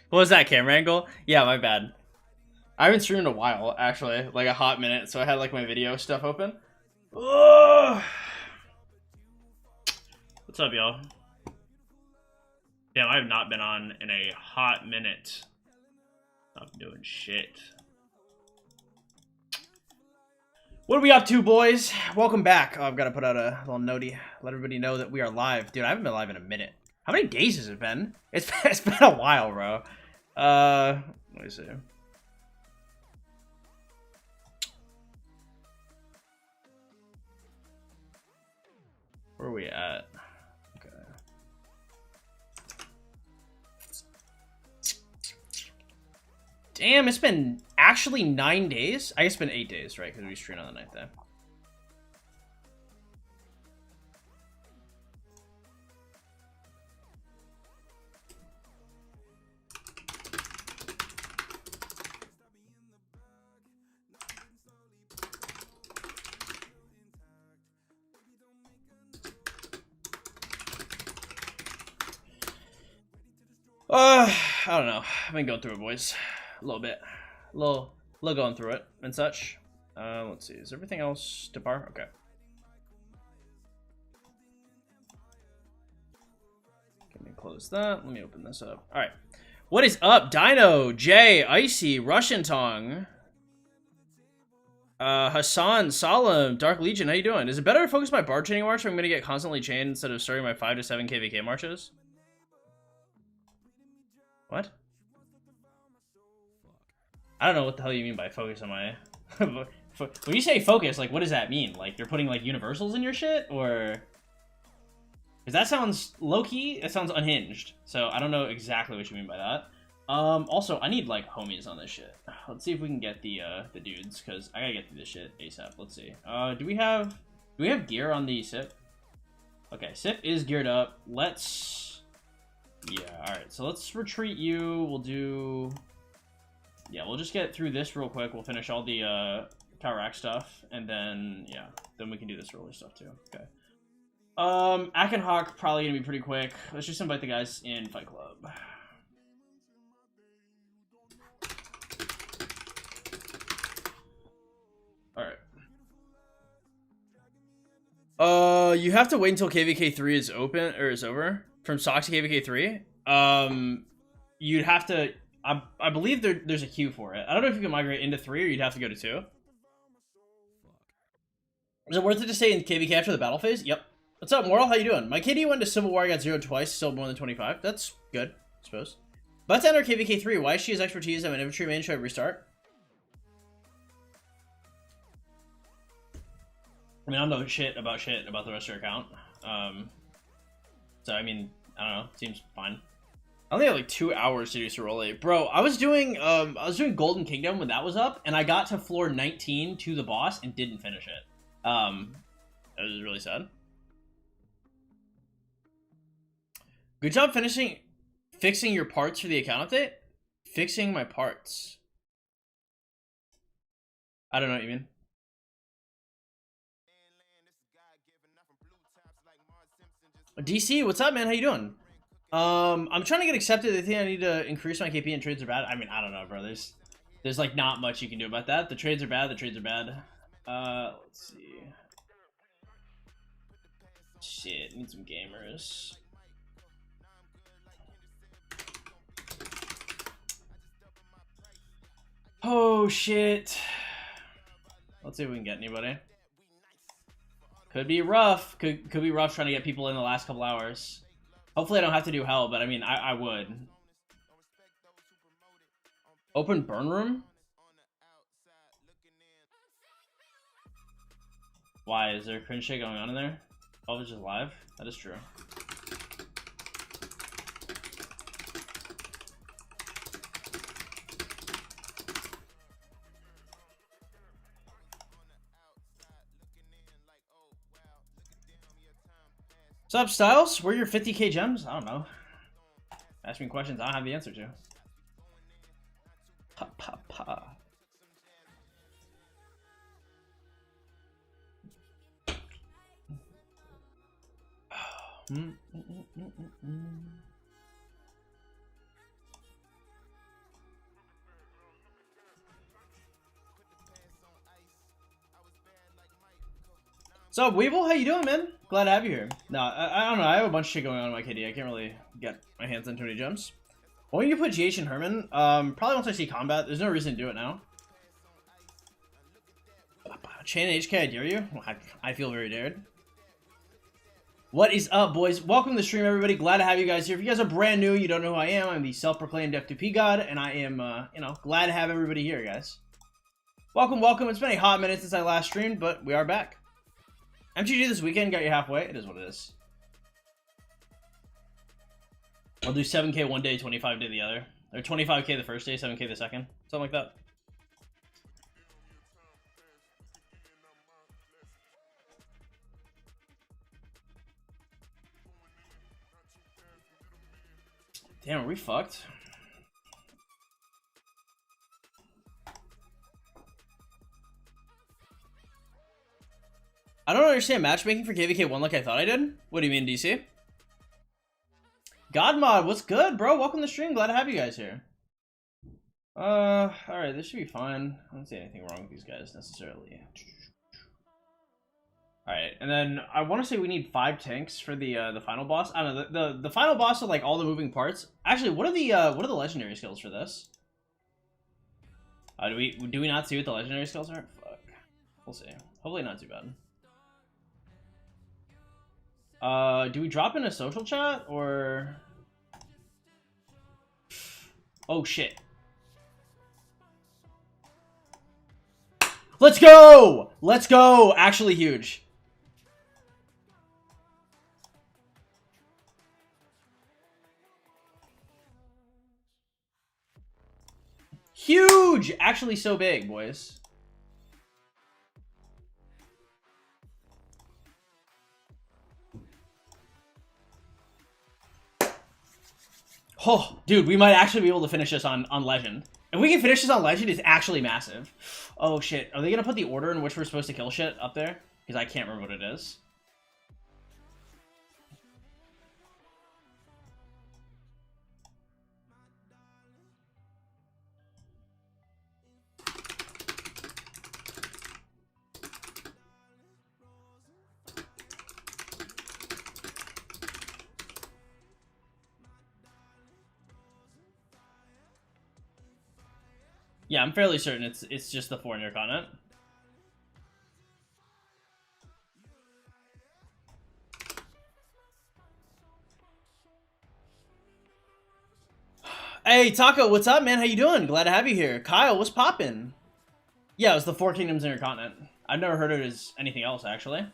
What was that camera angle? Yeah, my bad. I haven't streamed in a while, actually, like a hot minute, so I had like my video stuff open. Ugh. What's up, y'all? Damn, I have not been on in a hot minute. Not doing shit. What are we up to, boys? Welcome back. Oh, I've got to put out a little notey. Let everybody know that we are live. Dude, I haven't been live in a minute. How many days has it been? It's been a while, bro. Let me see. Where are we at? Okay. Damn, it's been actually 9 days? I guess it's been 8 days, right? Because we streamed on the 9th day. I don't know. I've been going through it, boys. A little bit. A little going through it and such. Let's see. Is everything else to par? Okay. Let me close that. Let me open this up. All right. What is up? Dino, Jay, Icy, Russian Tongue, Hassan, Solemn, Dark Legion. How you doing? Is it better to focus my bar training march, or I'm going to get constantly chained instead of starting my 5 to 7 KVK marches? What? I don't know what the hell you mean by focus on my... When you say focus, like, what does that mean? Like, you're putting, like, universals in your shit? Or... Because that sounds low-key, it sounds unhinged. So, I don't know exactly what you mean by that. Also, I need, like, homies on this shit. Let's see if we can get the dudes, because I gotta get through this shit ASAP. Let's see. Do we have gear on the SIP? Okay, SIP is geared up. Let's... Yeah, alright, so let's retreat you. We'll do... Yeah, we'll just get through this real quick. We'll finish all the Tower stuff, and then, yeah, then we can do this early stuff too. Okay. Akenhawk probably gonna be pretty quick. Let's just invite the guys in Fight Club. Alright. You have to wait until KVK 3 is open, or is over. From Sox to KVK 3, you'd have to... I believe there's a queue for it. I don't know if you can migrate into 3 or you'd have to go to 2. Is it worth it to stay in KVK after the battle phase? Yep. What's up, Moral? How you doing? My KD went to Civil War, got 0 twice, still more than 25. That's good, I suppose. But to enter KVK 3, why is she his expertise? I'm an infantry main, should I restart? I mean, I don't know shit about the rest of your account. So, I mean, I don't know. Seems fine. I only have like 2 hours to do Ceroli. Bro, I was doing Golden Kingdom when that was up, and I got to floor 19 to the boss and didn't finish it. It was really sad. Good job fixing your parts for the account update? Fixing my parts. I don't know what you mean. DC, what's up, man? How you doing? I'm trying to get accepted. They think I need to increase my KP and trades are bad. I mean, I don't know, bro. There's like not much you can do about that. The trades are bad. The trades are bad. Let's see. Shit, need some gamers. Oh shit. Let's see if we can get anybody. Could be rough. Could be rough trying to get people in the last couple hours. Hopefully I don't have to do hell, but I mean, I would. Open burn room? Why? Is there cringe shit going on in there? Oh, it's just live? That is true. What's up, Styles? Where are your 50k gems? I don't know. Ask me questions I don't have the answer to. Pa pa pa. So, Weeble, how you doing, man? Glad to have you here. No, I don't know. I have a bunch of shit going on in my KD. I can't really get my hands on too many gems. When you put GH and Herman, probably once I see combat. There's no reason to do it now. Chain and HK, I dare you? I feel very dared. What is up, boys? Welcome to the stream, everybody. Glad to have you guys here. If you guys are brand new, you don't know who I am. I'm the self-proclaimed F2P god, and I am, you know, glad to have everybody here, guys. Welcome, welcome. It's been a hot minute since I last streamed, but we are back. MTG this weekend got you halfway. It is what it is. I'll do 7K one day, 25K the other. Or 25K the first day, 7K the second. Something like that. Damn, are we fucked? I don't understand matchmaking for KVK1 like I thought I did. What do you mean, DC? Godmod, what's good, bro? Welcome to the stream. Glad to have you guys here. Alright, this should be fine. I don't see anything wrong with these guys necessarily. Alright, and then I want to say we need 5 tanks for the final boss. I don't know, the final boss with like all the moving parts. Actually, what are the legendary skills for this? Do we not see what the legendary skills are? Fuck. We'll see. Hopefully not too bad. Do we drop in a social chat or? Oh shit. Let's go! Let's go! Actually huge. Huge! Actually so big, boys. Oh, dude, we might actually be able to finish this on Legend. If we can finish this on Legend, it's actually massive. Oh, shit. Are they going to put the order in which we're supposed to kill shit up there? Because I can't remember what it is. Yeah, I'm fairly certain it's just the 4-year continent. Hey, Taco, what's up, man? How you doing? Glad to have you here. Kyle, what's poppin'? Yeah, it was the 4 Kingdoms Intercontinent. I've never heard of it as anything else, actually.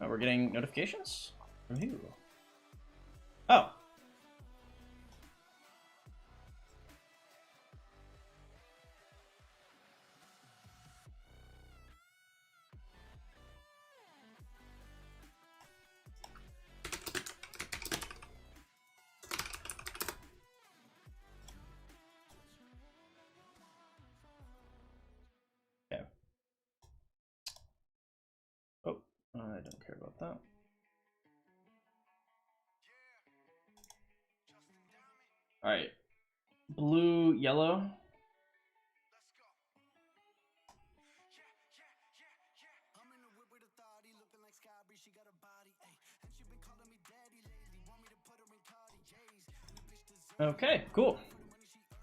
Oh, we're getting notifications? From who? Oh. I don't care about that. Alright. Blue, yellow. Okay, cool.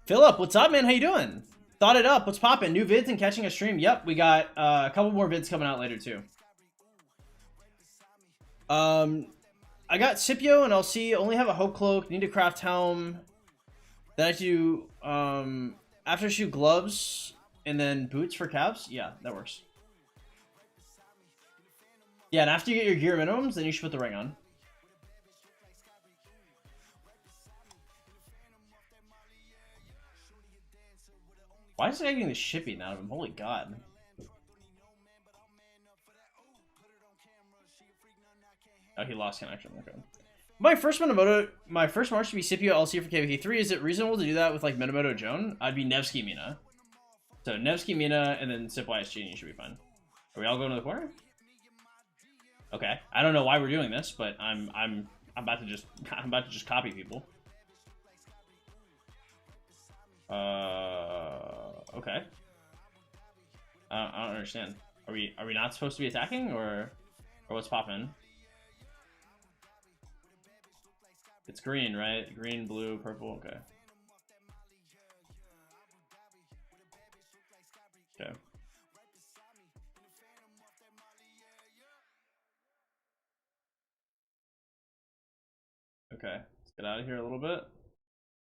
Philip, what's up, man? How you doing? Thought it up. What's poppin'? New vids and catching a stream. Yep, we got a couple more vids coming out later, too. I got Scipio and LC. Only have a Hope Cloak. Need to craft helm. Then I do after shoot gloves and then boots for caps. Yeah, that works. Yeah, and after you get your gear minimums, then you should put the ring on. Why is this guy getting the shit beaten out of him? Holy god. Oh, he lost connection. Okay. My first March to be Scipio LC for KVK3. Is it reasonable to do that with like Minamoto Joan? I'd be Nevsky Mina. So Nevsky Mina and then Sip YSG and you should be fine. Are we all going to the corner? Okay. I don't know why we're doing this, but I'm about to just copy people. Okay. I don't understand. Are we not supposed to be attacking or what's poppin'? It's green, right? Green, blue, purple. Okay. Okay. Okay. Let's get out of here a little bit.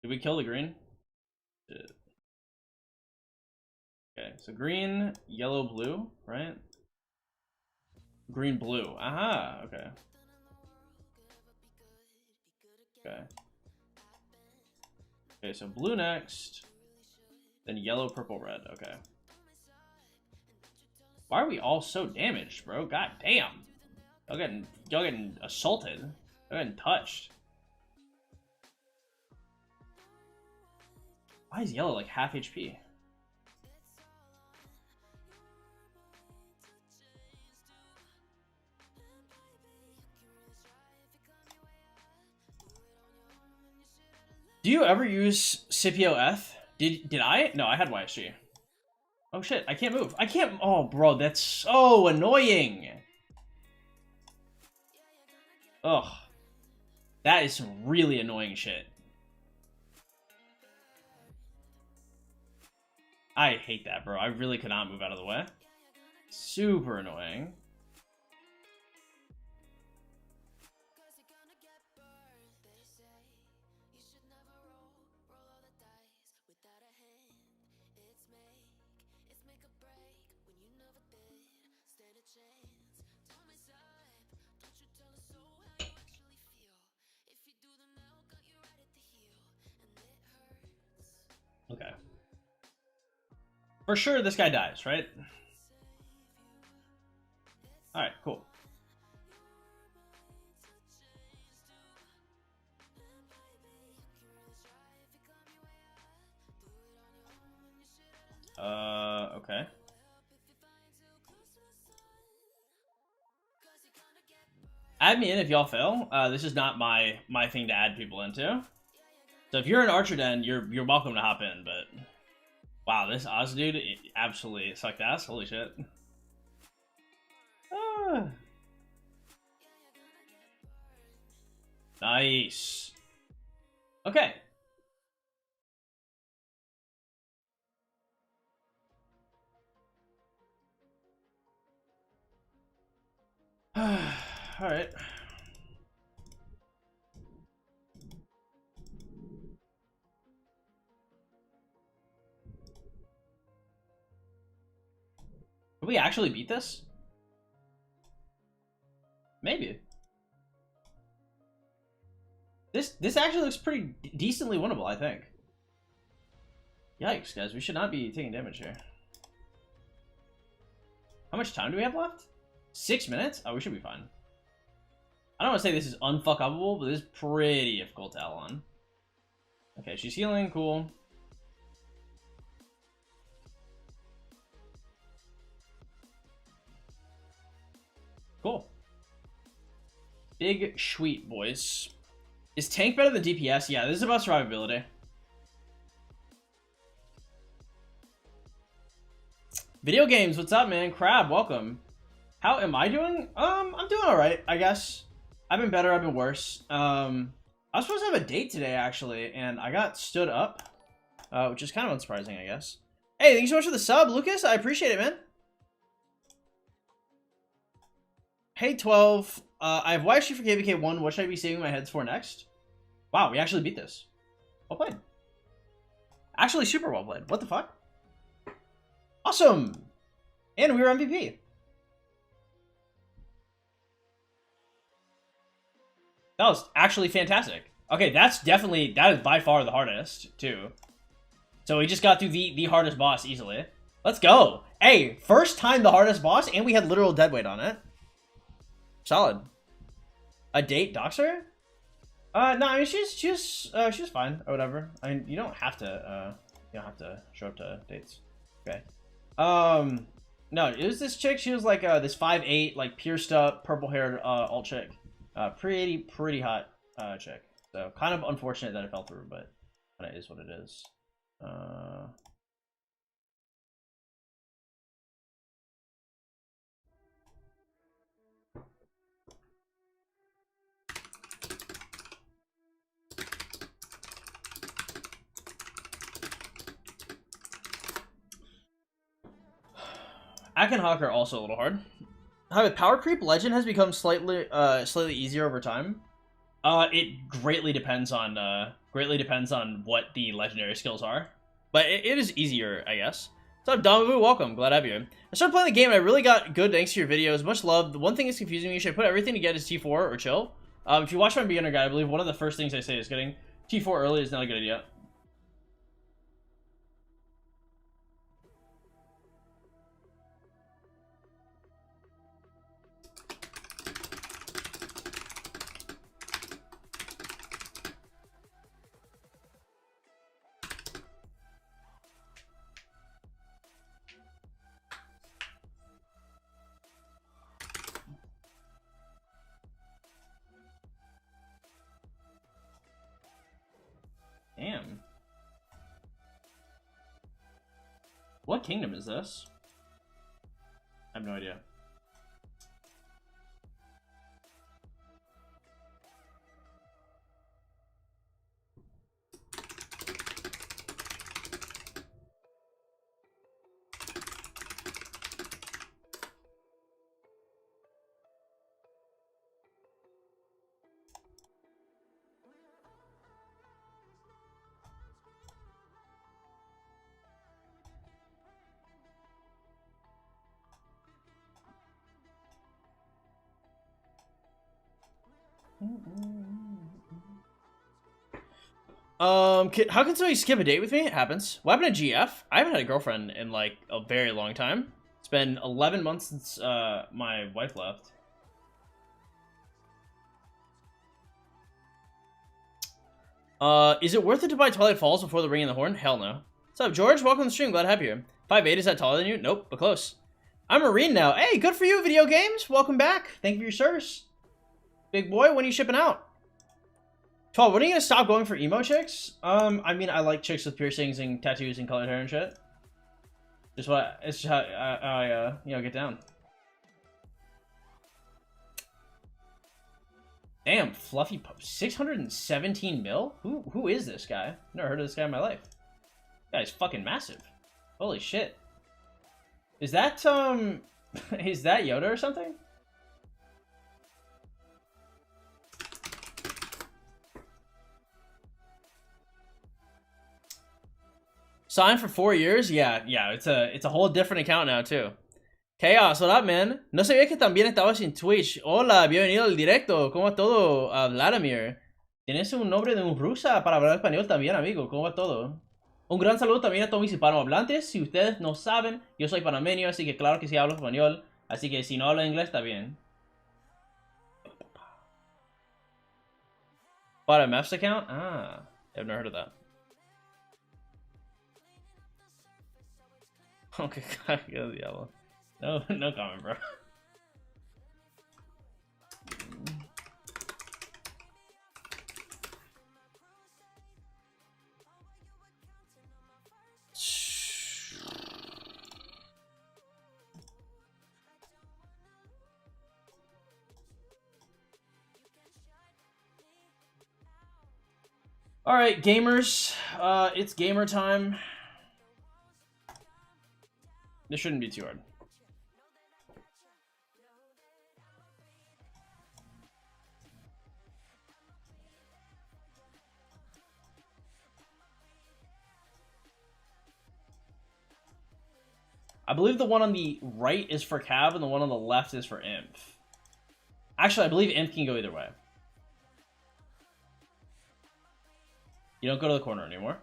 Did we kill the green? Did. Okay, so green, yellow, blue, right? Green, blue. Aha, okay. Okay. Okay, so blue next. Then yellow, purple, red. Okay. Why are we all so damaged, bro? God damn. Y'all getting assaulted. Y'all getting touched. Why is yellow like half HP? Do you ever use Scipio F? Did I? No, I had YSG. Oh shit, I can't move. I can't. Oh, bro, that's so annoying. Ugh. That is some really annoying shit. I hate that, bro. I really could not move out of the way. Super annoying. Okay. For sure, this guy dies, right? Alright, cool. Okay. Add me in if y'all fail. This is not my thing to add people into. So if you're an Archer Den, you're welcome to hop in, but wow, this Oz dude absolutely sucked ass. Holy shit. Nice. Okay. All right. Can we actually beat this? Maybe. This actually looks pretty decently winnable, I think. Yikes, guys. We should not be taking damage here. How much time do we have left? 6 minutes? Oh, we should be fine. I don't want to say this is unfuckable, but this is pretty difficult to L on. Okay, she's healing. Cool. Cool. Big sweet, boys. Is tank better than DPS? Yeah, this is about survivability. Video games, what's up, man? Crab, welcome. How am I doing? I'm doing alright, I guess. I've been better, I've been worse. I was supposed to have a date today, actually, and I got stood up. Which is kind of unsurprising, I guess. Hey, thanks so much for the sub, Lucas. I appreciate it, man. Hey, 12. I have YSG for KVK1. What should I be saving my heads for next? Wow, we actually beat this. Well played. Actually, super well played. What the fuck? Awesome! And we were MVP. That was actually fantastic. Okay, that is by far the hardest, too. So we just got through the hardest boss easily. Let's go. Hey, first time the hardest boss, and we had literal deadweight on it. Solid. A date, Doxer? No, I mean she was fine or whatever. I mean you don't have to show up to dates. Okay. No, it was this chick. She was like this 5'8", like pierced up, purple haired alt chick. Pretty hot chick. So kind of unfortunate that it fell through, but it is what it is. Akenhawk are also a little hard. How about power creep legend has become slightly easier over time. It greatly depends on what the legendary skills are, but it is easier, I guess. What's up, Domavu? Welcome. Glad to have you. I started playing the game and I really got good thanks to your videos. Much love. The one thing that's confusing me, should I put everything to get is T4 or chill? If you watch my beginner guide, I believe one of the first things I say is getting T4 early is not a good idea. Damn. What kingdom is this? I have no idea. How can somebody skip a date with me? It happens. What happened to GF? I haven't had a girlfriend in like a very long time. It's been 11 months since my wife left. Is it worth it to buy Twilight Falls before the Ring and the Horn? Hell no. What's up, George? Welcome to the stream. Glad to have you. 5'8", is that taller than you? Nope, but close. I'm Marine now. Hey, good for you, video games. Welcome back. Thank you for your service. Big boy, when are you shipping out? 12, when are you gonna stop going for emo chicks? I mean, I like chicks with piercings and tattoos and colored hair and shit. It's just how I you know, get down. Damn, Fluffy Post. 617 mil? Who is this guy? Never heard of this guy in my life. This guy's fucking massive. Holy shit. Is that, is that Yoda or something? Signed for 4 years? Yeah, it's a whole different account now, too. Chaos, what up, man? No sabía que también estabas en Twitch. Hola, bienvenido al directo. ¿Cómo va todo, Vladimir? Tienes un nombre de un rusa para hablar español también, amigo. ¿Cómo va todo? Un gran saludo también a todos mis hispanohablantes. Si ustedes no saben, yo soy panameño, así que claro que sí hablo español. Así que si no hablo inglés, está bien. Bought a Mavs account? Ah, I've never heard of that. Okay, go diablo. No comment, bro. All right, gamers, it's gamer time. This shouldn't be too hard. I believe the one on the right is for Cab and the one on the left is for Imp. Actually, I believe Imp can go either way. You don't go to the corner anymore.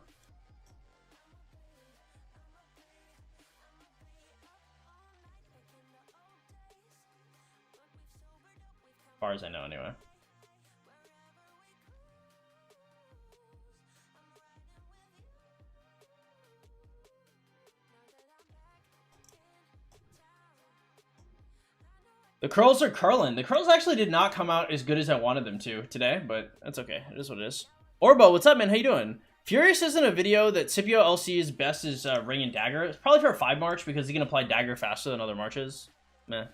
As far as I know, anyway. The curls are curling. The curls actually did not come out as good as I wanted them to today, but that's okay. It is what it is. Orbo, what's up, man? How you doing? Furious is in a video that Scipio LC's best is ring and dagger. It's probably for a 5 march because he can apply dagger faster than other marches. Meh.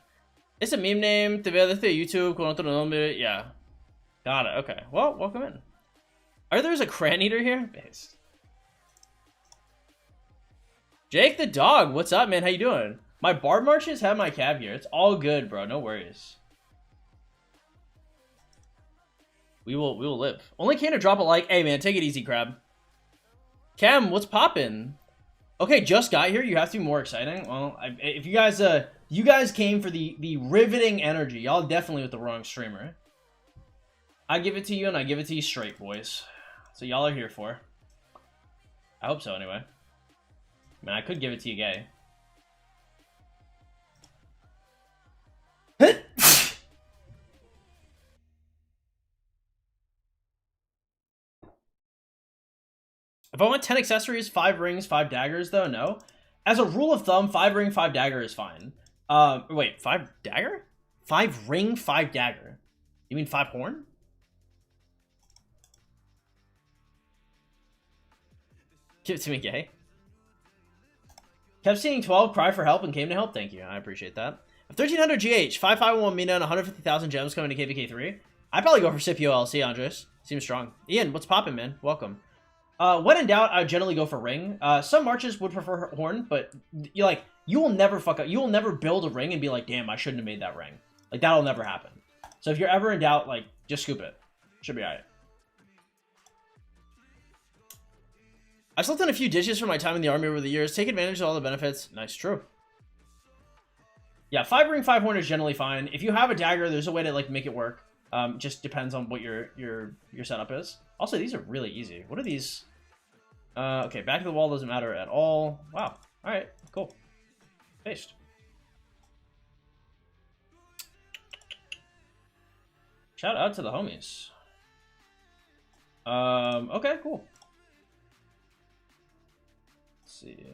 It's a meme name. Te veo desde YouTube con otro nombre. Yeah. Got it. Okay. Well, welcome in. There's a cran eater here? Based. Jake the dog, what's up, man? How you doing? My bard marches have my cab here. It's all good, bro. No worries. We will live. Only can to drop a like. Hey, man, take it easy, Crab. Cam, what's poppin'? Okay, just got here. You have to be more exciting. Well, if you guys came for the riveting energy, y'all definitely with the wrong streamer. I give it to you, and I give it to you straight, boys. So y'all are here for. I hope so, anyway. I mean, I could give it to you gay. If I want 10 accessories, 5 rings, 5 daggers, though, no. As a rule of thumb, 5 ring, 5 dagger is fine. Wait, 5 dagger? 5 ring, 5 dagger. You mean 5 horn? Give it to me, gay. Kept seeing 12 cry for help and came to help. Thank you. I appreciate that. 1300 GH, 5511 Mina, and 150,000 gems coming to KVK3. I'd probably go for Scipio LC, Andres. Seems strong. Ian, what's poppin', man? Welcome. When in doubt, I would generally go for ring. Some marches would prefer horn, but you will never fuck up. You will never build a ring and be like, damn, I shouldn't have made that ring. Like, that'll never happen. So if you're ever in doubt, like, just scoop it. Should be alright. I've slept in a few ditches from my time in the army over the years. Take advantage of all the benefits. Nice, true. Yeah, 5 ring, 5 horn is generally fine. If you have a dagger, there's a way to like make it work. Just depends on what your setup is. Also, these are really easy. What are these? Okay, back to the wall doesn't matter at all. Wow. All right, cool. Based. Shout out to the homies. Okay, cool. Let's see.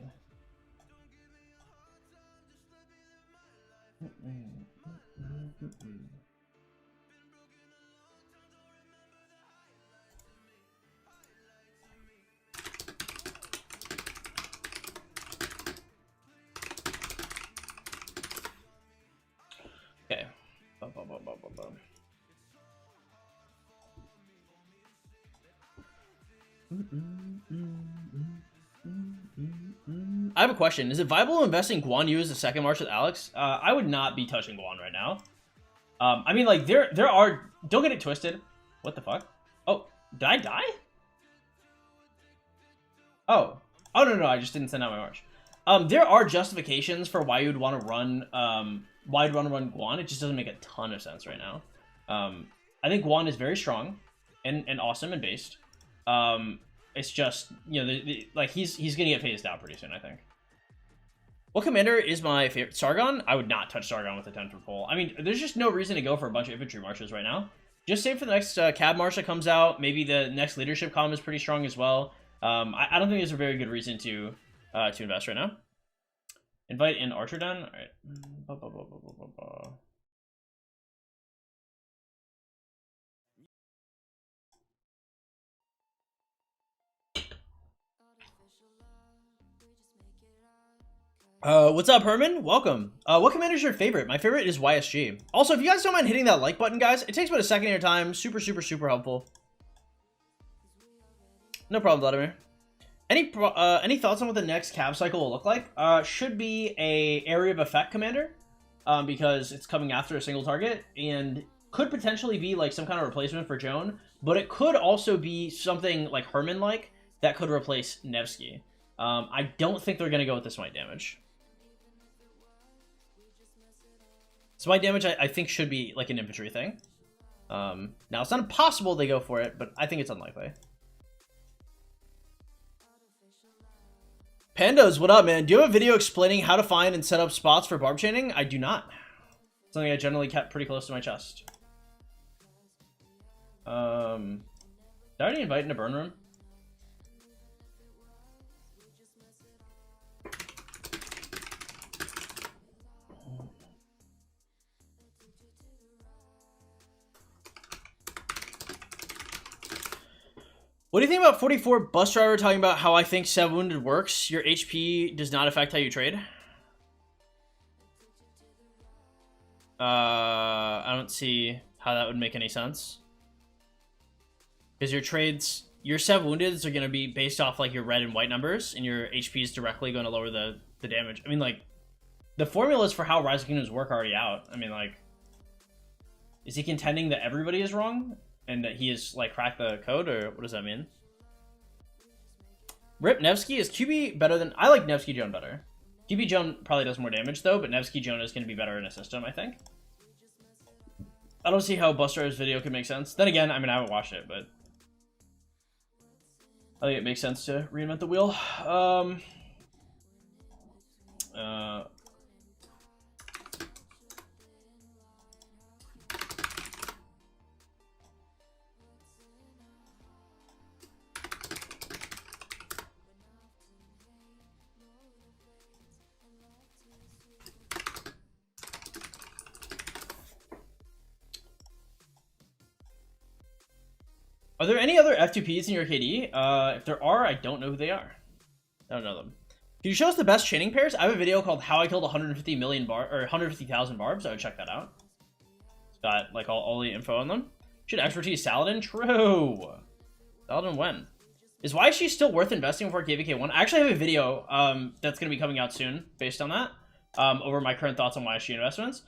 Okay. I have a question. Is it viable to invest in Guan Yu as a second march with Alex? I would not be touching Guan right now. I mean, like, there are... Don't get it twisted. What the fuck? Oh, did I die? Oh. Oh, no, I just didn't send out my march. There are justifications for why you'd want to run, Guan. It just doesn't make a ton of sense right now. I think Guan is very strong and awesome and based. It's just, you know, like, he's gonna get phased out pretty soon, I think. What commander is my favorite? Sargon? I would not touch Sargon with a 10-foot pole. I mean, there's just no reason to go for a bunch of infantry marches right now. Just save for the next cab march that comes out. Maybe the next leadership column is pretty strong as well. I don't think there's a very good reason to invest right now. Invite in Archer Den. All right. What's up, Herman? Welcome. What commander is your favorite? My favorite is YSG. Also, if you guys don't mind hitting that like button, guys, it takes about a second of your time. Super helpful. No problem, Vladimir. Any thoughts on what the next cab cycle will look like? Should be a area of effect commander, because it's coming after a single target, and could potentially be like some kind of replacement for Joan, but it could also be something like Herman-like that could replace Nevsky. I don't think they're going to go with the smite damage. Smite damage, I think, should be like an infantry thing. Now, it's not impossible they go for it, but I think it's unlikely. Pandas, what up, man? Do you have a video explaining how to find and set up spots for barb chaining? I do not. Something I generally kept pretty close to my chest. Did I already invite in a burn room? What do you think about 44 bus driver talking about how I think 7 wounded works? Your HP does not affect how you trade. I don't see how that would make any sense. Because your trades, your 7 woundeds are going to be based off like your red and white numbers, and your HP is directly going to lower the damage. I mean, like, the formulas for how Rise of Kingdoms work are already out. I mean, like, is he contending that everybody is wrong? And that he has, like, cracked the code, or what does that mean? Rip Nevsky, is QB better than... I like Nevsky Joan better. QB Joan probably does more damage, though, but Nevsky Joan is going to be better in a system, I think. I don't see how Buster's video could make sense. Then again, I mean, I haven't watched it, but... I think it makes sense to reinvent the wheel. Are there any other F2Ps in your KD? If there are, I don't know who they are. I don't know them. Can you show us the best chaining pairs? I have a video called How I Killed 150 million bar or 150,000 barbs. I would check that out. It's got like all the info on them. Should expertise Saladin? True. Saladin when? Is why she's still worth investing before KVK1? I actually have a video that's going to be coming out soon based on that. Over my current thoughts on YSG investments.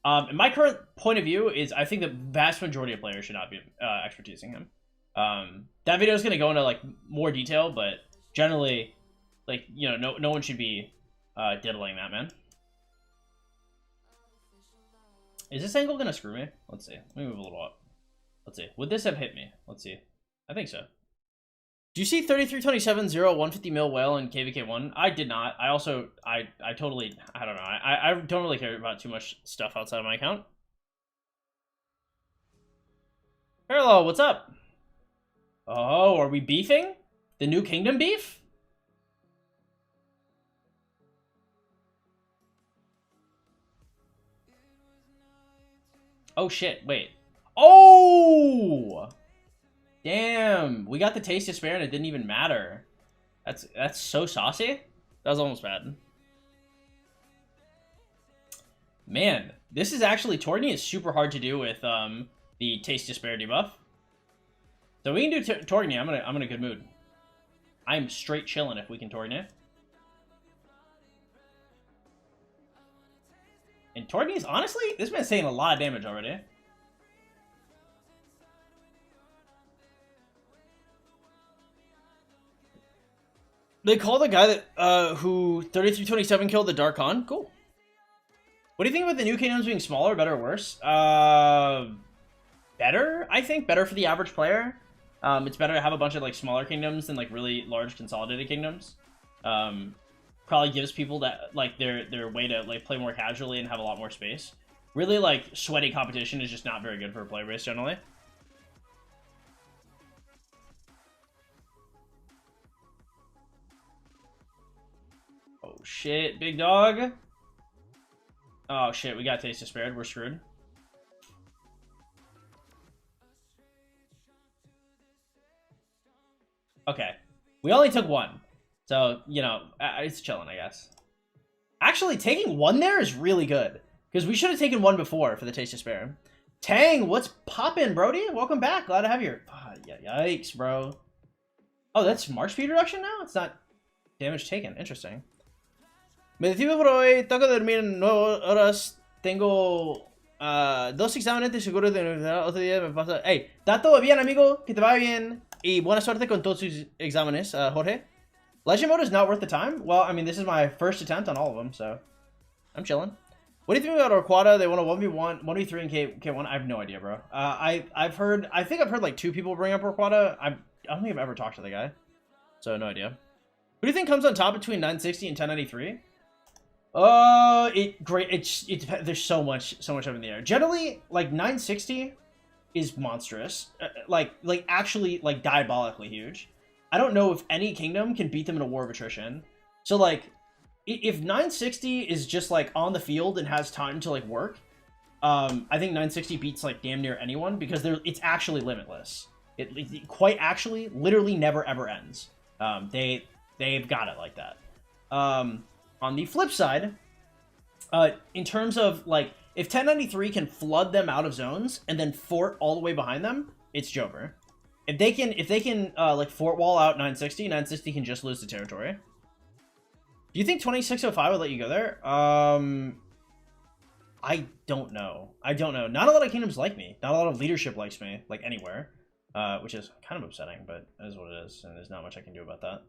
And my current point of view is I think the vast majority of players should not be expertising him. That video is going to go into like more detail, but generally, like, you know, no one should be diddling that, man. Is this angle going to screw me? Let's see. Let me move a little up. Let's see. Would this have hit me? Let's see. I think so. Do you see 3327 0 150 mil whale in KVK1? I did not. I also, I totally, I don't know. I don't really care about too much stuff outside of my account. Hello, what's up? Oh, are we beefing? The New Kingdom beef? Oh shit, wait. Oh! Damn, we got the taste of despair and it didn't even matter. That's so saucy. That was almost bad. Man, this is actually, Torgny is super hard to do with the taste of despair debuff. So we can do Torgny. I'm in a good mood. I'm straight chilling if we can Torgny. And Torgny's, honestly, this man's taking a lot of damage already. They call the guy that who 3327 killed the Dark Khan. Cool. What do you think about the New Kingdoms being smaller, better or worse? Better, I think. Better for the average player. It's better to have a bunch of like smaller kingdoms than like really large consolidated kingdoms. Probably gives people that like their way to like play more casually and have a lot more space. Really like sweaty competition is just not very good for a player base generally. Oh shit, big dog. Oh shit, we got taste despaired. We're screwed. Okay, we only took one, so you know it's chilling, I guess. Actually, taking one there is really good because we should have taken one before for the taste of despair. Tang, what's poppin', Brody? Welcome back. Glad to have you here. Oh, yikes, bro. Oh, that's March speed reduction now. It's not damage taken. Interesting. Me despido por hoy. Tengo que dormir en 9 horas. Tengo 2 exámenes de seguro de universidad. Otro día me pasa. Hey, ¿está todo bien, amigo? Que te vaya bien. Y buena suerte con todos sus exámenes, Jorge. Legend mode is not worth the time. Well, I mean, this is my first attempt on all of them, so I'm chilling. What do you think about Orquata? They want a 1v1, 1v3 in K1. I have no idea, bro. I think I've heard like 2 people bring up Orquata. I don't think I've ever talked to the guy, so no idea. Who do you think comes on top between 960 and 1093? There's so much up in the air. Generally, like 960 is monstrous, like actually like diabolically huge. I don't know if any kingdom can beat them in a war of attrition. So like, if 960 is just like on the field and has time to like work, I think 960 beats like damn near anyone because it's actually limitless. It quite actually literally never ever ends. They've got it like that. On the flip side, in terms of like if 1093 can flood them out of zones and then fort all the way behind them, it's Jover. If they can like fort wall out 960, 960 can just lose the territory. Do you think 2605 would let you go there? I don't know. I don't know. Not a lot of kingdoms like me. Not a lot of leadership likes me, like anywhere. Which is kind of upsetting, but it is what it is, and there's not much I can do about that.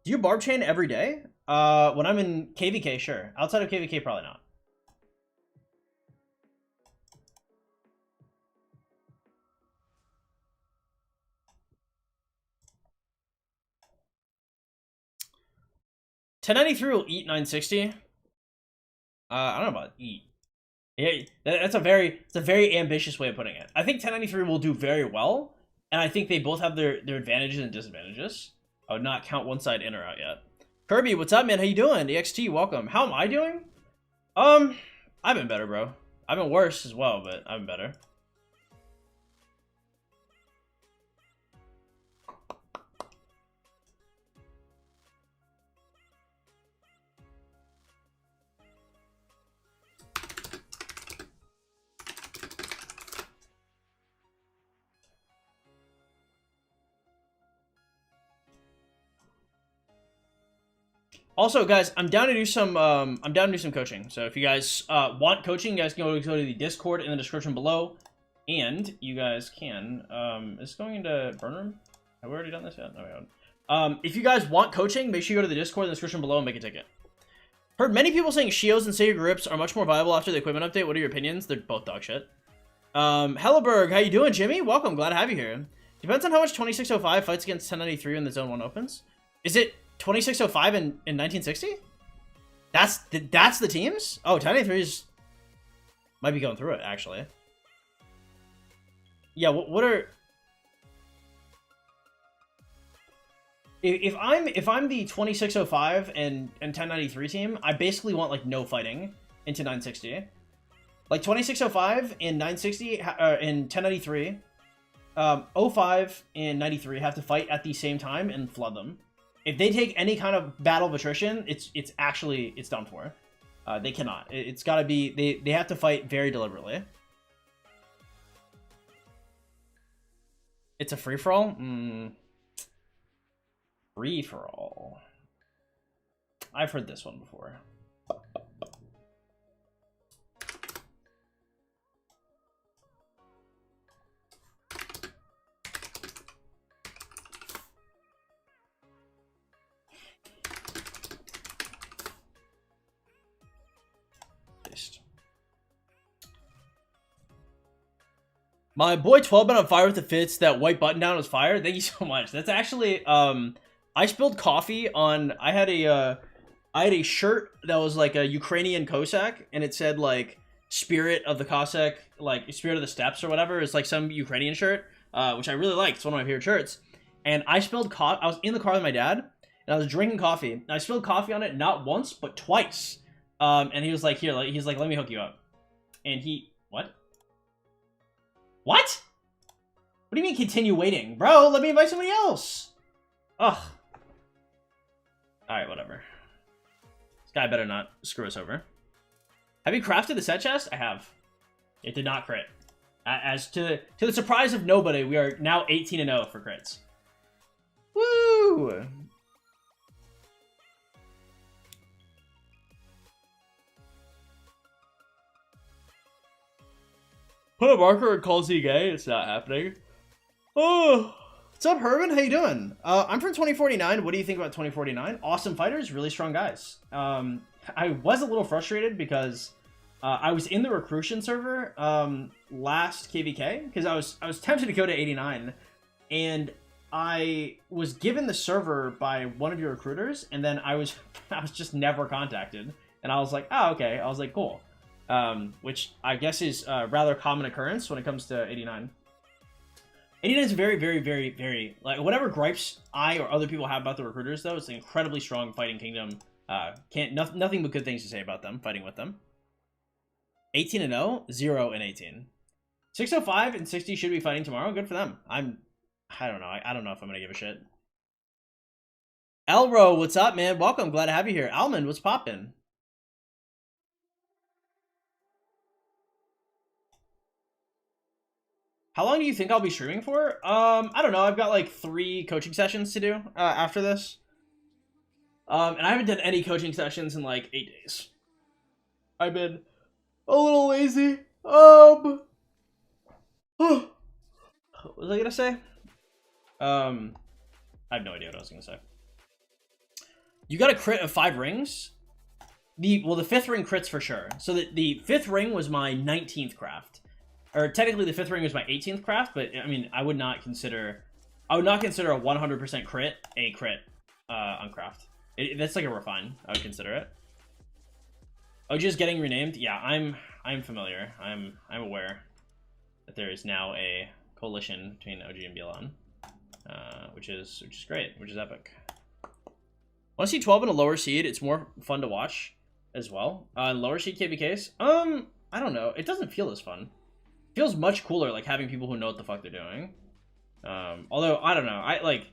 Do you barb chain every day? When I'm in KVK, sure. Outside of KVK, probably not. $1093 will eat 960. I don't know about eat. Yeah, it's a very ambitious way of putting it. I think 1093 will do very well, and I think they both have their advantages and disadvantages. I would not count one side in or out yet. Kirby, what's up, man? How you doing? EXT, welcome. How am I doing? I've been better, bro. I've been worse as well, but I've been better. Also, guys, I'm down to do some coaching. So if you guys want coaching, you guys can go to the Discord in the description below, and you guys can. Is this going into burn room? Have we already done this yet? No, we haven't. If you guys want coaching, make sure you go to the Discord in the description below and make a ticket. Heard many people saying Shios and Sacred Grips are much more viable after the equipment update. What are your opinions? They're both dog shit. Helleberg, how you doing, Jimmy? Welcome, glad to have you here. Depends on how much 2605 fights against 1093 when the zone 1 opens. Is it 2605 in 1960? That's the teams? Oh, 1093's might be going through it, actually. Yeah, what are... If I'm the 2605 and 1093 team, I basically want like no fighting into 960. Like 2605 and 960 in 1093, 05 and 93 have to fight at the same time and flood them. If they take any kind of battle of attrition, it's done for. They cannot. It's got to be they have to fight very deliberately. It's a free for all. Free for all. I've heard this one before. My boy 12 been on fire with the fits. That white button down was fire. Thank you so much. That's actually I spilled coffee on. I had a shirt that was like a Ukrainian Cossack, and it said like Spirit of the Cossack, like Spirit of the Steppes or whatever. It's like some Ukrainian shirt, which I really like. It's one of my favorite shirts. And I spilled coffee. I was in the car with my dad, and I was drinking coffee. And I spilled coffee on it not once but twice. And he was like, "Here," like, he's like, "Let me hook you up." And he what? What? What do you mean continue waiting? Bro, let me invite somebody else. Ugh. Alright, whatever. This guy better not screw us over. Have you crafted the set chest? I have. It did not crit. As to the surprise of nobody, we are now 18-0 for crits. Woo! Put a marker and call Z gay. It's not happening. Oh, what's up, Herman? How you doing? I'm from 2049. What do you think about 2049? Awesome fighters, really strong guys. I was a little frustrated because I was in the recruition server last KVK because I was tempted to go to 89, and I was given the server by one of your recruiters, and then I was just never contacted, and I was like, oh, okay. I was like, cool. Which I guess is a rather common occurrence when it comes to 89. 89 is very, very, very, very, like, whatever gripes I or other people have about the recruiters, though, it's an incredibly strong fighting kingdom. Nothing but good things to say about them, fighting with them. 18-0, 0-18. 605 and 60 should be fighting tomorrow. Good for them. I don't know. I don't know if I'm gonna give a shit. Elro, what's up, man? Welcome. Glad to have you here. Almond, what's poppin'? How long do you think I'll be streaming for? I don't know. I've got like 3 coaching sessions to do after this. And I haven't done any coaching sessions in like 8 days. I've been a little lazy. What was I gonna say? I have no idea what I was gonna say. You got a crit of 5 rings? The 5th ring crits for sure. So the 5th ring was my 19th craft. Or technically the 5th ring was my 18th craft, but I mean, I would not consider a 100% crit a crit on craft. That's like a refine. I would consider it. Oh, just getting renamed? Yeah, I'm familiar. I'm aware that there is now a coalition between OG and BLM, which is great, which is epic. Want to see 12 in a lower seed? It's more fun to watch as well. Lower seed KVKs? I don't know. It doesn't feel as fun. It feels much cooler, like having people who know what the fuck they're doing. Although I don't know. I like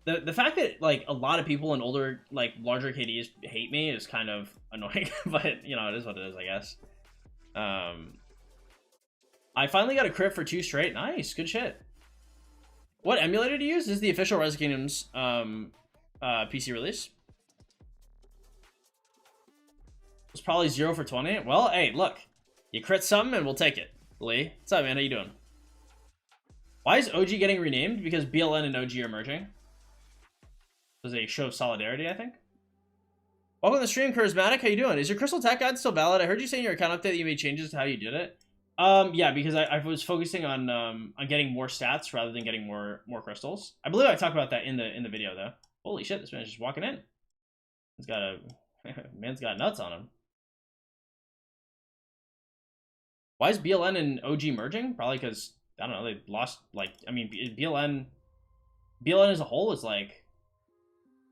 the fact that like a lot of people in older, like larger KDs hate me is kind of annoying. But you know, it is what it is, I guess. I finally got a crit for 2 straight. Nice, good shit. What emulator to use? This is the official Res Kingdoms PC release. It's probably 0 for 20. Well, hey, look, you crit something and we'll take it. Lee, what's up, man? How you doing? Why is OG getting renamed? Because BLN and OG are merging. It was a show of solidarity, I think. Welcome to the stream, Charismatic. How you doing? Is your Crystal Tech guide still valid? I heard you say in your account update that you made changes to how you did it. Yeah, because I was focusing on getting more stats rather than getting more crystals. I believe I talked about that in the video though. Holy shit, this man's just walking in. He's got a man's got nuts on him. Why is BLN and OG merging? Probably because I don't know, they lost, like, I mean, BLN as a whole is like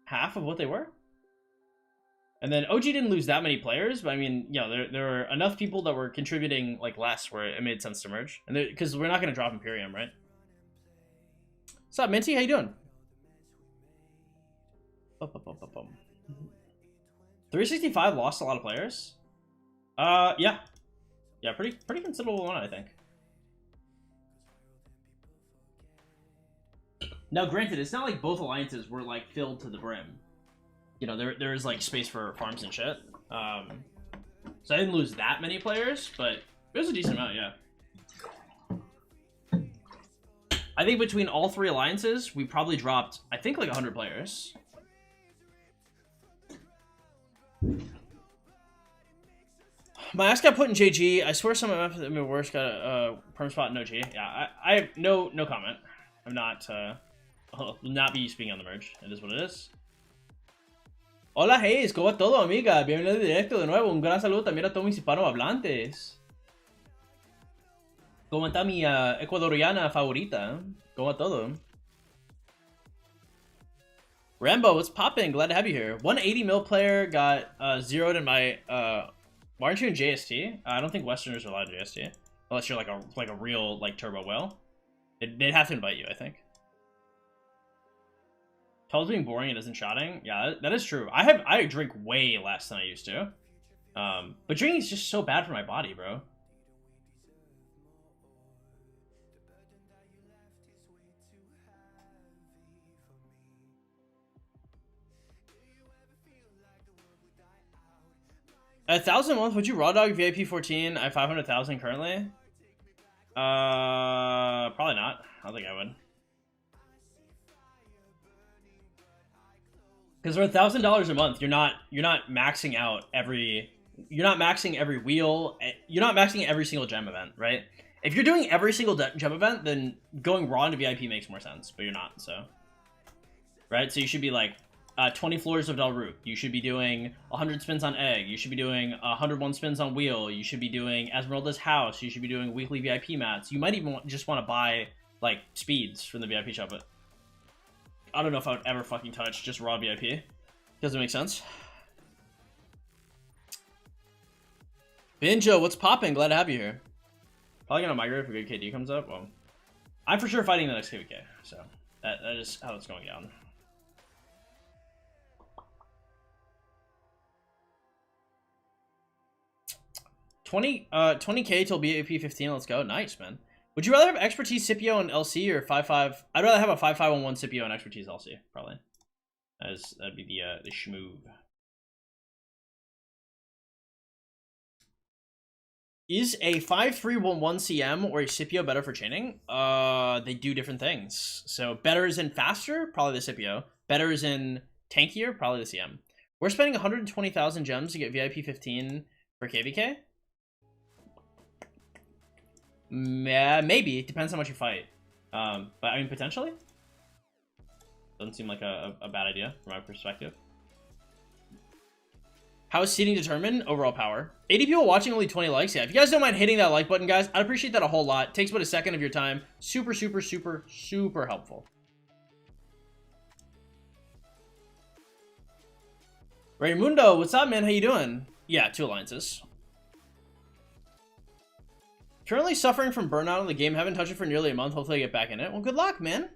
half of what they were. And then OG didn't lose that many players, but I mean, you know, there were enough people that were contributing like less where it made sense to merge. And because we're not going to drop Imperium, right? What's up, Minty? How you doing? 365 lost a lot of players. Yeah, pretty considerable one, I think. Now, granted, it's not like both alliances were like filled to the brim. You know, there is like space for farms and shit. So I didn't lose that many players, but it was a decent amount, yeah. I think between all 3 alliances, we probably dropped, I think, like 100 players. My ass got put in JG. I swear some of my worst got a perm spot in OG. Yeah, I have no comment. I'm not, will not be speaking on the merge. It is what it is. Hola, Hayes, ¿cómo va todo, amiga? Bienvenido al directo de nuevo. Un gran saludo también a todos mis hispanohablantes. ¿Cómo está mi ecuatoriana favorita? ¿Cómo va todo? Rambo, what's poppin'? Glad to have you here. 180 mil player got zeroed in my... why aren't you in JST? I don't think Westerners are allowed in JST. Unless you're like a real like turbo whale. They'd have to invite you, I think. 12's being boring and isn't shotting. Yeah, that is true. I drink way less than I used to. But drinking is just so bad for my body, bro. At 1,000 a month, would you raw dog VIP 14? I have 500,000 currently. Probably not. I don't think I would. Because for $1,000 a month, you're not maxing out every. You're not maxing every wheel. You're not maxing every single gem event, right? If you're doing every single gem event, then going raw into VIP makes more sense. But you're not, so. Right, so you should be like 20 floors of Del Root. You should be doing 100 spins on Egg. You should be doing 101 spins on Wheel. You should be doing Esmeralda's House. You should be doing weekly VIP mats. You might even just want to buy like speeds from the VIP shop, but I don't know if I would ever fucking touch just raw VIP. Doesn't make sense. Binjo, what's popping? Glad to have you here. Probably gonna migrate if a good KD comes up. Well, I'm for sure fighting the next KVK, so that is how it's going down. $20K till BAP 15. Let's go. Nice, man. Would you rather have expertise Scipio and LC or 5.5? I'd rather have a 5.511 Scipio and expertise LC, probably. That'd be the schmoove. Is a 5311 CM or a Scipio better for chaining? They do different things. So better is in faster, probably the Scipio. Better is in tankier, probably the CM. We're spending 120,000 gems to get VIP 15 for KVK. Maybe. It depends how much you fight. But I mean, potentially. Doesn't seem like a bad idea from my perspective. How is seating determined? Overall power. 80 people watching, only 20 likes. Yeah, if you guys don't mind hitting that like button, guys, I'd appreciate that a whole lot. It takes about a second of your time. Super, super, super, super helpful. Raymundo, what's up, man? How you doing? Yeah, 2 alliances. Currently suffering from burnout in the game. Haven't touched it for nearly a month. Hopefully I get back in it. Well, good luck, man.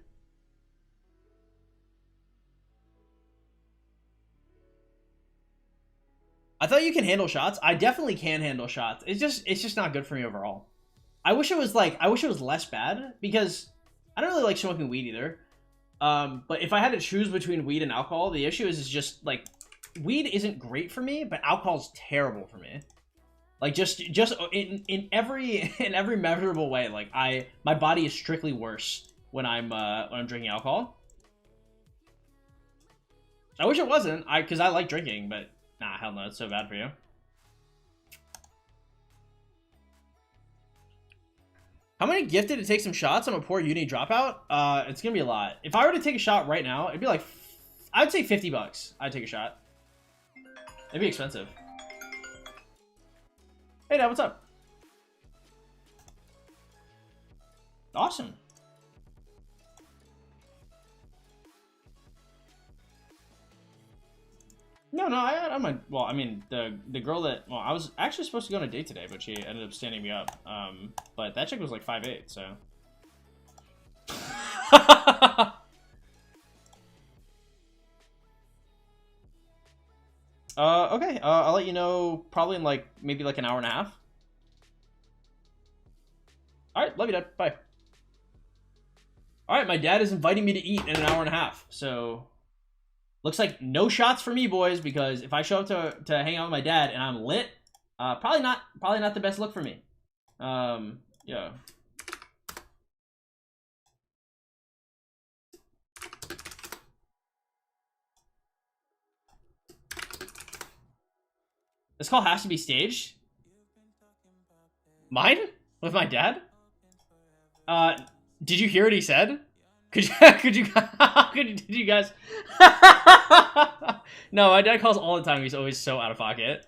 I thought you can handle shots. I definitely can handle shots. It's just not good for me overall. I wish it was less bad, because I don't really like smoking weed either. But if I had to choose between weed and alcohol, the issue is just like weed isn't great for me, but alcohol's terrible for me. Like just in every measurable way. Like my body is strictly worse when I'm drinking alcohol. I wish it wasn't, because I like drinking, but nah, hell no, it's so bad for you. How many gifted to take some shots? I'm a poor uni dropout. It's gonna be a lot. If I were to take a shot right now, it'd be like, I'd say 50 bucks. I'd take a shot. It'd be expensive. Hey, Dad, what's up? Awesome. No, I might. Well, I mean, the girl that, well, I was actually supposed to go on a date today, but she ended up standing me up. But that chick was like 5'8", so. Okay. I'll let you know probably in like maybe like an hour and a half. All right, love you, Dad. Bye. All right, my dad is inviting me to eat in an hour and a half, so. Looks like no shots for me, boys, because if I show up to hang out with my dad and I'm lit, probably not the best look for me. Yeah. This call has to be staged. Mine? With my dad? Did you hear what he said? Did you guys? No, my dad calls all the time. He's always so out of pocket.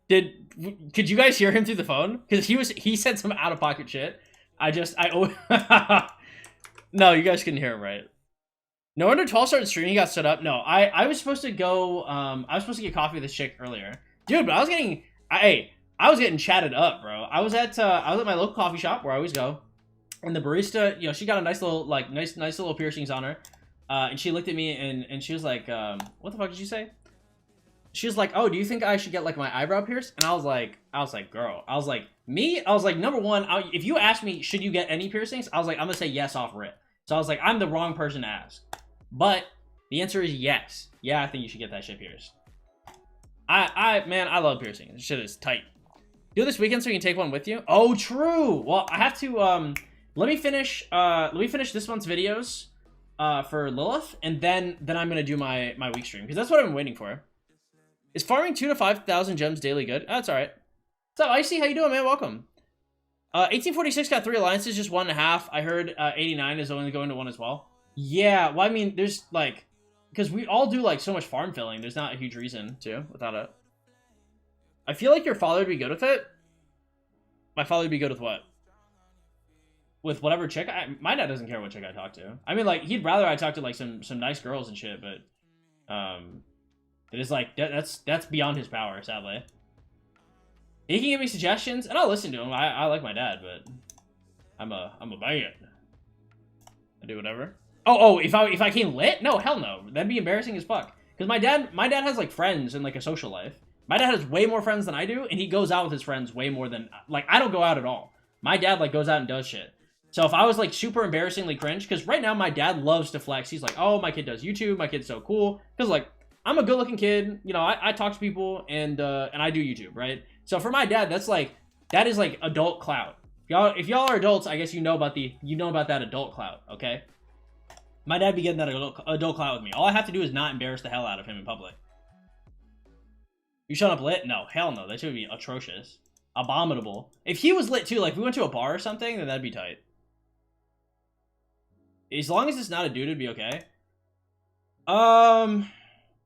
Could you guys hear him through the phone? Because he said some out of pocket shit. No, you guys couldn't hear him right. No wonder 12 started streaming. He got set up. No, I was supposed to go. I was supposed to get coffee with this chick earlier, dude. But I was getting chatted up, bro. I was at my local coffee shop where I always go. And the barista, you know, she got a nice little, like, nice little piercings on her. And she looked at me and she was like, what the fuck did you say? She was like, oh, do you think I should get, like, my eyebrow pierced? And I was like, girl. I was like, me? I was like, number one, if you ask me, should you get any piercings? I was like, I'm gonna say yes off rip. So I was like, I'm the wrong person to ask. But the answer is yes. Yeah, I think you should get that shit pierced. Man, I love piercing. This shit is tight. Do it this weekend so you can take one with you? Oh, true. Well, I have to, let me finish this month's videos for Lilith, and then I'm gonna do my week stream, because that's what I've been waiting for. Is farming 2,000 to 5,000 gems daily good? Oh, that's all right. What's up, Icy? How you doing, man? Welcome. 1846 got 3 alliances, just 1.5. I heard 89 is only going to 1 as well. Yeah, well, I mean, there's like, because we all do like so much farm filling. There's not a huge reason to without it. I feel like your father would be good with it. My father would be good with what? With whatever chick. My dad doesn't care what chick I talk to. I mean, like, he'd rather I talk to like some nice girls and shit, but it is like that's beyond his power, sadly. He can give me suggestions and I'll listen to him. I like my dad, but I'm a man. I do whatever. Oh, if I came lit? No, hell no. That'd be embarrassing as fuck. Because my dad has like friends and like a social life. My dad has way more friends than I do, and he goes out with his friends way more than like I don't go out at all. My dad like goes out and does shit. So if I was like super embarrassingly cringe, because right now my dad loves to flex. He's like, oh, my kid does YouTube. My kid's so cool. Because like I'm a good looking kid. You know, I talk to people and I do YouTube, right? So for my dad, that is like adult clout. If y'all are adults, I guess you know about that adult clout, okay? My dad be getting that adult clout with me. All I have to do is not embarrass the hell out of him in public. You shut up lit? No, hell no. That should be atrocious. Abominable. If he was lit too, like if we went to a bar or something, then that'd be tight. As long as it's not a dude, it'd be okay. I'm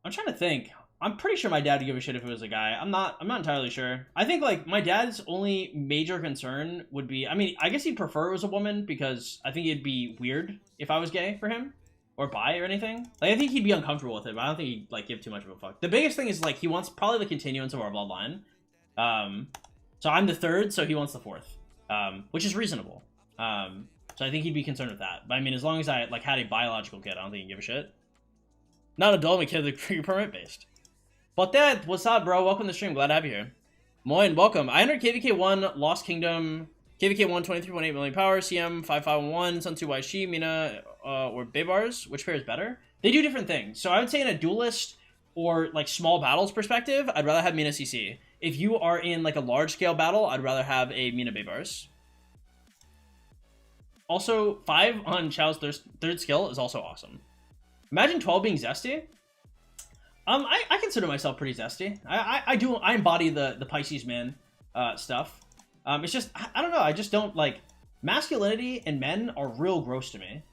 trying to think. I'm pretty sure my dad would give a shit if it was a guy. I'm not entirely sure. I think like my dad's only major concern would be, I mean, I guess he'd prefer it was a woman because I think it'd be weird if I was gay for him or bi or anything. Like I think he'd be uncomfortable with it, but I don't think he'd like give too much of a fuck. The biggest thing is like he wants probably the continuance of our bloodline. So I'm the third, so he wants the fourth, which is reasonable. So I think he'd be concerned with that. But I mean, as long as I like had a biological kid, I don't think he'd give a shit. Not adult, my kid, the permit based. But that, what's up, bro? Welcome to the stream. Glad to have you here. Moin, welcome. I entered KVK1, Lost Kingdom, KVK1, 23.8 million power, CM, 551, Sun 2 YC, Mina, or Baybars. Which pair is better? They do different things. So I would say in a duelist or like small battles perspective, I'd rather have Mina CC. If you are in like a large scale battle, I'd rather have a Mina Baybars. Also, 5 on Chao's third skill is also awesome. Imagine 12 being zesty. I consider myself pretty zesty. I embody the Pisces man stuff. It's just I don't know. I just don't like masculinity and men are real gross to me.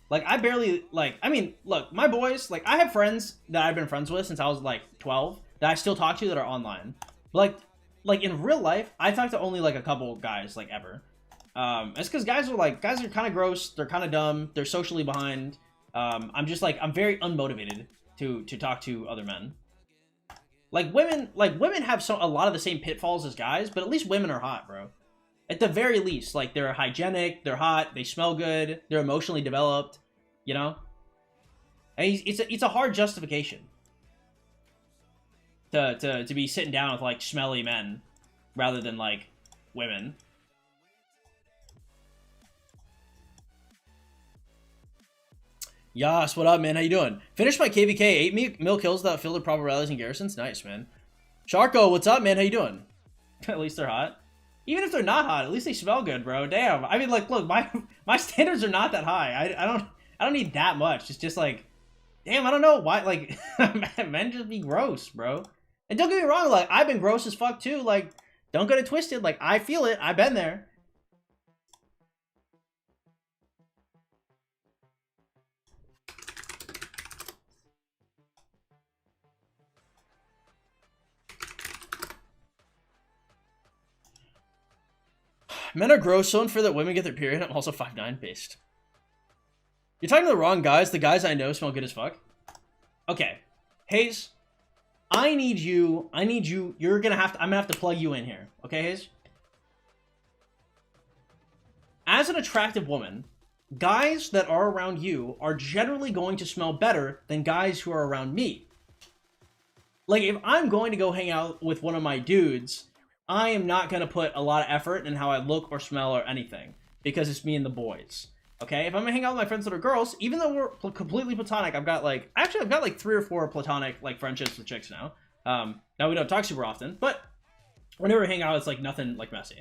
Like I barely like. I mean, look, my boys. Like I have friends that I've been friends with since I was like 12 that I still talk to that are online. But like in real life, I talk to only like a couple guys like ever. It's because guys are kind of gross. They're kind of dumb. They're socially behind. I'm very unmotivated to talk to other men. Like women have a lot of the same pitfalls as guys, but at least women are hot, bro. At the very least, like they're hygienic, they're hot, they smell good, they're emotionally developed, you know? And it's a hard justification to be sitting down with like smelly men rather than like women. Yas, what up, man? How you doing? Finished my KVK, 8 mil kills without fielded proper rallies and garrisons. Nice, man. Sharko, what's up, man? How you doing? At least they're hot. Even if they're not hot, at least they smell good, bro. Damn. I mean, like, look, my standards are not that high. I don't need that much. It's just like, damn, I don't know why. Like, men just be gross, bro. And don't get me wrong, like, I've been gross as fuck too. Like, don't get it twisted. Like, I feel it. I've been there. Men are gross, so unfair that women get their period. I'm also 5'9" based. You're talking to the wrong guys. The guys I know smell good as fuck. Okay. Hayes, I need you. I'm gonna have to plug you in here. Okay, Hayes? As an attractive woman, guys that are around you are generally going to smell better than guys who are around me. Like, if I'm going to go hang out with one of my dudes, I am not going to put a lot of effort in how I look or smell or anything, because it's me and the boys. Okay? If I'm going to hang out with my friends that are girls, even though we're completely platonic, I've got like 3 or 4 platonic like friendships with chicks now. Now we don't talk super often, but whenever we hang out, it's like nothing like messy.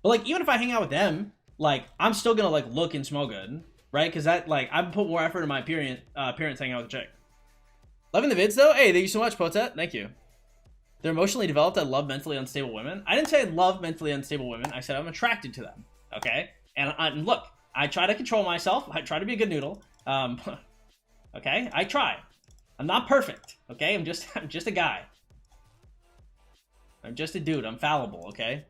But like, even if I hang out with them, like, I'm still going to like look and smell good, right? Because that, like, I've put more effort in my appearance hanging out with a chick. Loving the vids though? Hey, thank you so much, Potet. Thank you. They're emotionally developed. I love mentally unstable women. I didn't say I love mentally unstable women. I said I'm attracted to them. Okay? And look, I try to control myself. I try to be a good noodle. Okay? I try. I'm not perfect. Okay? I'm just a guy. I'm just a dude. I'm fallible. Okay?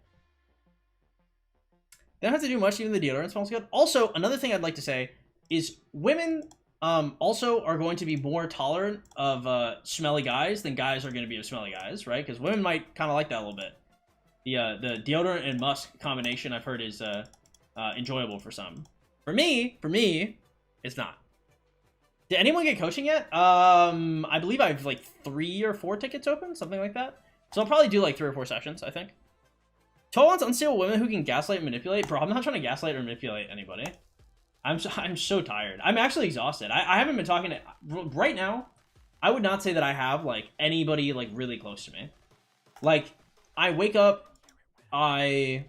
They don't have to do much. Even the deodorant smells good. Also, another thing I'd like to say is women also are going to be more tolerant of smelly guys than guys are going to be of smelly guys, right? Because women might kind of like that a little bit. The deodorant and musk combination I've heard is enjoyable for some. For me, it's not. Did anyone get coaching yet? I believe I have like 3 or 4 tickets open, something like that. So I'll probably do like 3 or 4 sessions, I think. Toll wants unstable women who can gaslight and manipulate. Bro, I'm not trying to gaslight or manipulate anybody. I'm so tired. I'm actually exhausted. I haven't been talking to... Right now, I would not say that I have, like, anybody, like, really close to me. Like, I wake up, I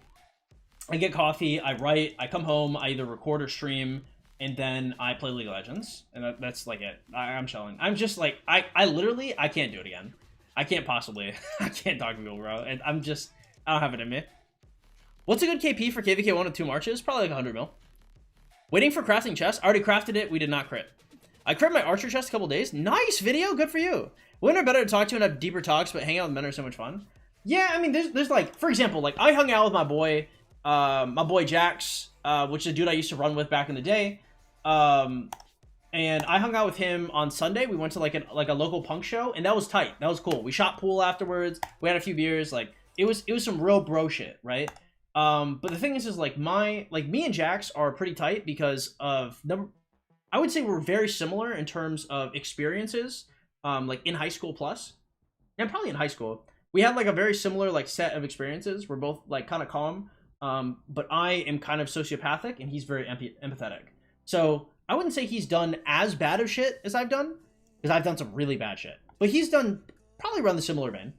get coffee, I write, I come home, I either record or stream, and then I play League of Legends. And that's, like, it. I'm chilling. I'm just, like... I literally... I can't do it again. I can't possibly... I can't talk to people, bro. And I'm just... I don't have it in me. What's a good KP for KVK 1 of 2 marches? Probably like 100 mil. Waiting for crafting chest. I already crafted it. We did not crit. I crit my archer chest a couple days. Nice video. Good for you. Women are better to talk to and have deeper talks, but hanging out with men are so much fun. Yeah, I mean, there's like, for example, like I hung out with my boy Jax, which is a dude I used to run with back in the day. And I hung out with him on Sunday. We went to like a local punk show, and that was tight. That was cool. We shot pool afterwards. We had a few beers. Like it was some real bro shit, right? But the thing is like me and Jax are pretty tight because of I would say we're very similar in terms of experiences, like in high school plus, and probably in high school. We had like a very similar like set of experiences. We're both like kind of calm, but I am kind of sociopathic and he's very empathetic. So I wouldn't say he's done as bad of shit as I've done, because I've done some really bad shit. But he's done probably around the similar vein.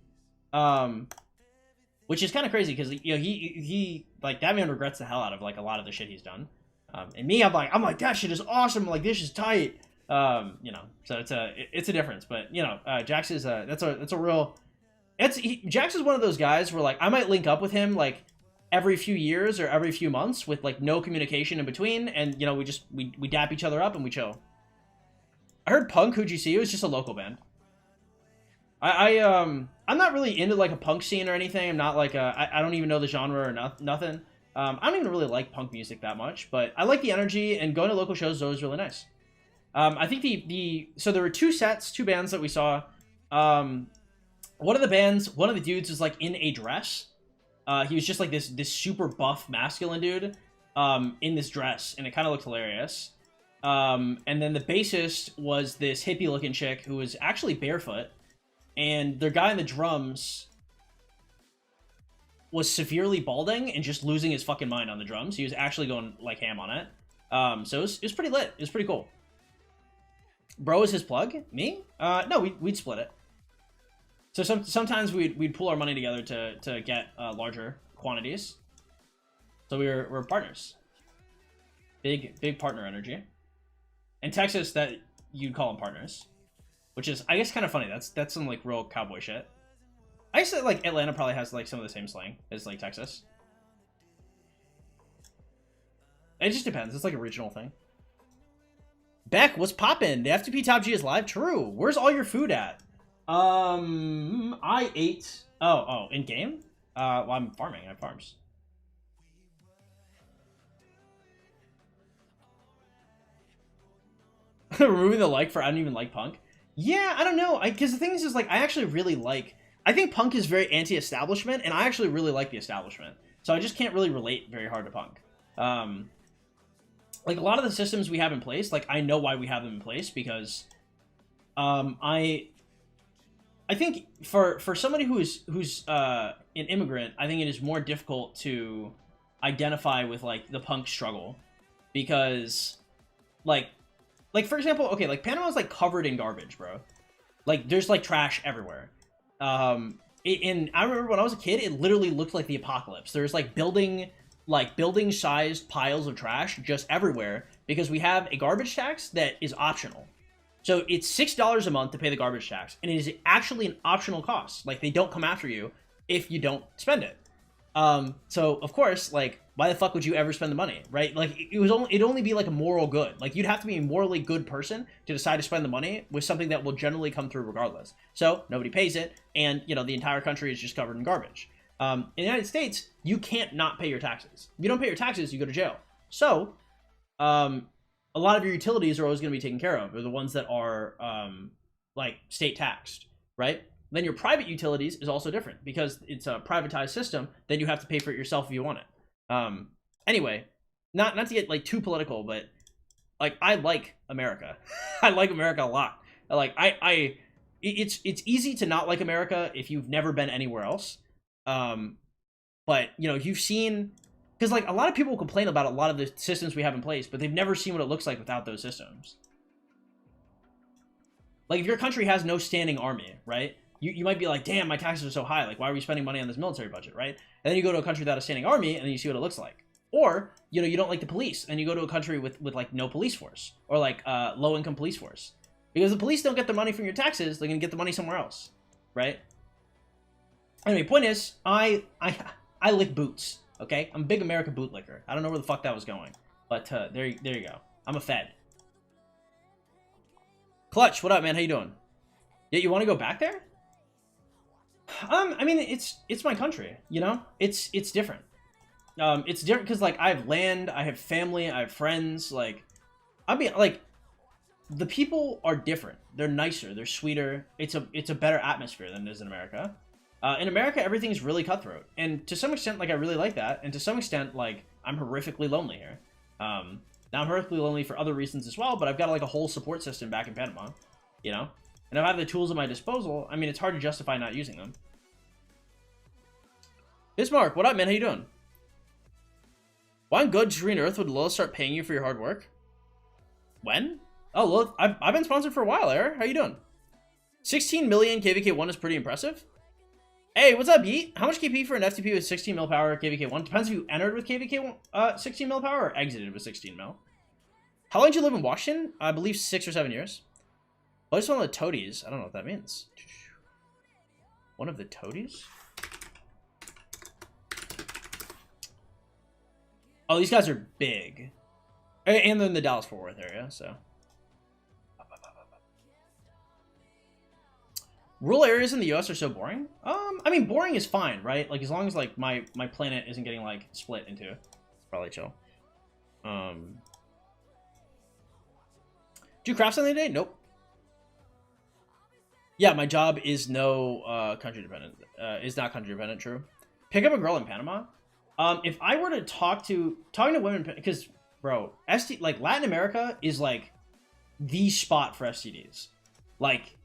Which is kind of crazy because, you know, he like that man regrets the hell out of like a lot of the shit he's done. And me, I'm like that shit is awesome. Like this is tight. You know, so it's a difference. But you know, Jax is that's a real. Jax is one of those guys where like I might link up with him like every few years or every few months with like no communication in between, and you know we dap each other up and we chill. I heard Punk, who'd you see? It was just a local band. I'm not really into like a punk scene or anything. I'm not like I don't even know the genre or nothing. I don't even really like punk music that much, but I like the energy, and going to local shows is always really nice. I think so there were 2 bands that we saw. One of the dudes was like in a dress. He was just like this super buff masculine dude in this dress, and it kind of looked hilarious. And then the bassist was this hippie looking chick who was actually barefoot. And their guy in the drums was severely balding and just losing his fucking mind on the drums. He was actually going like ham on it. So it was pretty lit. It was pretty cool. Bro is his plug? Me? No, we'd split it. So sometimes we'd pool our money together to get larger quantities. So we're partners. Big partner energy. In Texas, that you'd call them partners. Which is, I guess, kind of funny. That's some, like, real cowboy shit. I guess that, like, Atlanta probably has, like, some of the same slang as, like, Texas. It just depends. It's, like, a regional thing. Beck, what's poppin'? The F2P Top G is live? True. Where's all your food at? I ate... Oh, in-game? Well, I'm farming. I have farms. Removing the like for I don't even like punk. Yeah, I don't know. Because the thing is like, I actually really like... I think punk is very anti-establishment, and I actually really like the establishment. So I just can't really relate very hard to punk. Like, a lot of the systems we have in place, like, I know why we have them in place, because... I think for somebody who's an immigrant, I think it is more difficult to identify with, like, the punk struggle. Because, like, for example, okay, like, Panama's, like, covered in garbage, bro. Like, there's, like, trash everywhere. And I remember when I was a kid, it literally looked like the apocalypse. There's, like, building-sized piles of trash just everywhere, because we have a garbage tax that is optional. So it's $6 a month to pay the garbage tax, and it is actually an optional cost. Like, they don't come after you if you don't spend it. So, of course, like, why the fuck would you ever spend the money, right? Like, it'd only be like a moral good. Like, you'd have to be a morally good person to decide to spend the money with something that will generally come through regardless. So nobody pays it, and you know the entire country is just covered in garbage. In the United States, you can't not pay your taxes. If you don't pay your taxes, you go to jail. So, a lot of your utilities are always going to be taken care of. They're the ones that are like state taxed, right? Then your private utilities is also different because it's a privatized system. Then you have to pay for it yourself if you want it. Anyway, not to get like too political, but like I like America. I like America a lot. Like it's easy to not like America if you've never been anywhere else. But you know, you've seen, because like a lot of people complain about a lot of the systems we have in place, but they've never seen what it looks like without those systems. Like if your country has no standing army, right? You might be like, damn, my taxes are so high. Like, why are we spending money on this military budget, right? And then you go to a country without a standing army, and then you see what it looks like. Or, you know, you don't like the police, and you go to a country with like no police force, or like low-income police force. Because the police don't get the money from your taxes, they're gonna get the money somewhere else, right? Anyway, point is, I lick boots, okay? I'm a big America bootlicker. I don't know where the fuck that was going, but there you go. I'm a Fed. Clutch, what up, man? How you doing? Yeah, you want to go back there? I mean, it's my country, you know? It's different. It's different because, like, I have land, I have family, I have friends, like, I mean, like, the people are different. They're nicer, they're sweeter. It's a better atmosphere than it is in America. In America, everything's really cutthroat. And to some extent, like, I really like that. And to some extent, like, I'm horrifically lonely here. Now, I'm horrifically lonely for other reasons as well, but I've got, like, a whole support system back in Panama, you know? And if I have the tools at my disposal, I mean, it's hard to justify not using them. Bismarck, what up, man? How you doing? Why on good Green Earth would Lilith start paying you for your hard work? When? Oh, Lilith, I've been sponsored for a while, Air. How you doing? 16 million KVK1 is pretty impressive. Hey, what's up, Yeet? How much KP for an F2P with 16 mil power KVK1? Depends if you entered with KVK 16 mil power or exited with 16 mil. How long did you live in Washington? I believe 6 or 7 years. Place one of the toadies. I don't know what that means. One of the toadies? Oh, these guys are big. And they're in the Dallas-Fort Worth area, so. Rural areas in the US are so boring. I mean, boring is fine, right? Like, as long as, like, my planet isn't getting, like, split into. It's probably chill. Do you craft something today? Nope. Yeah, my job is no country dependent. Is not country dependent. True. Pick up a girl in Panama. If I were to talking to women, because bro, like Latin America is like the spot for STDs. Like,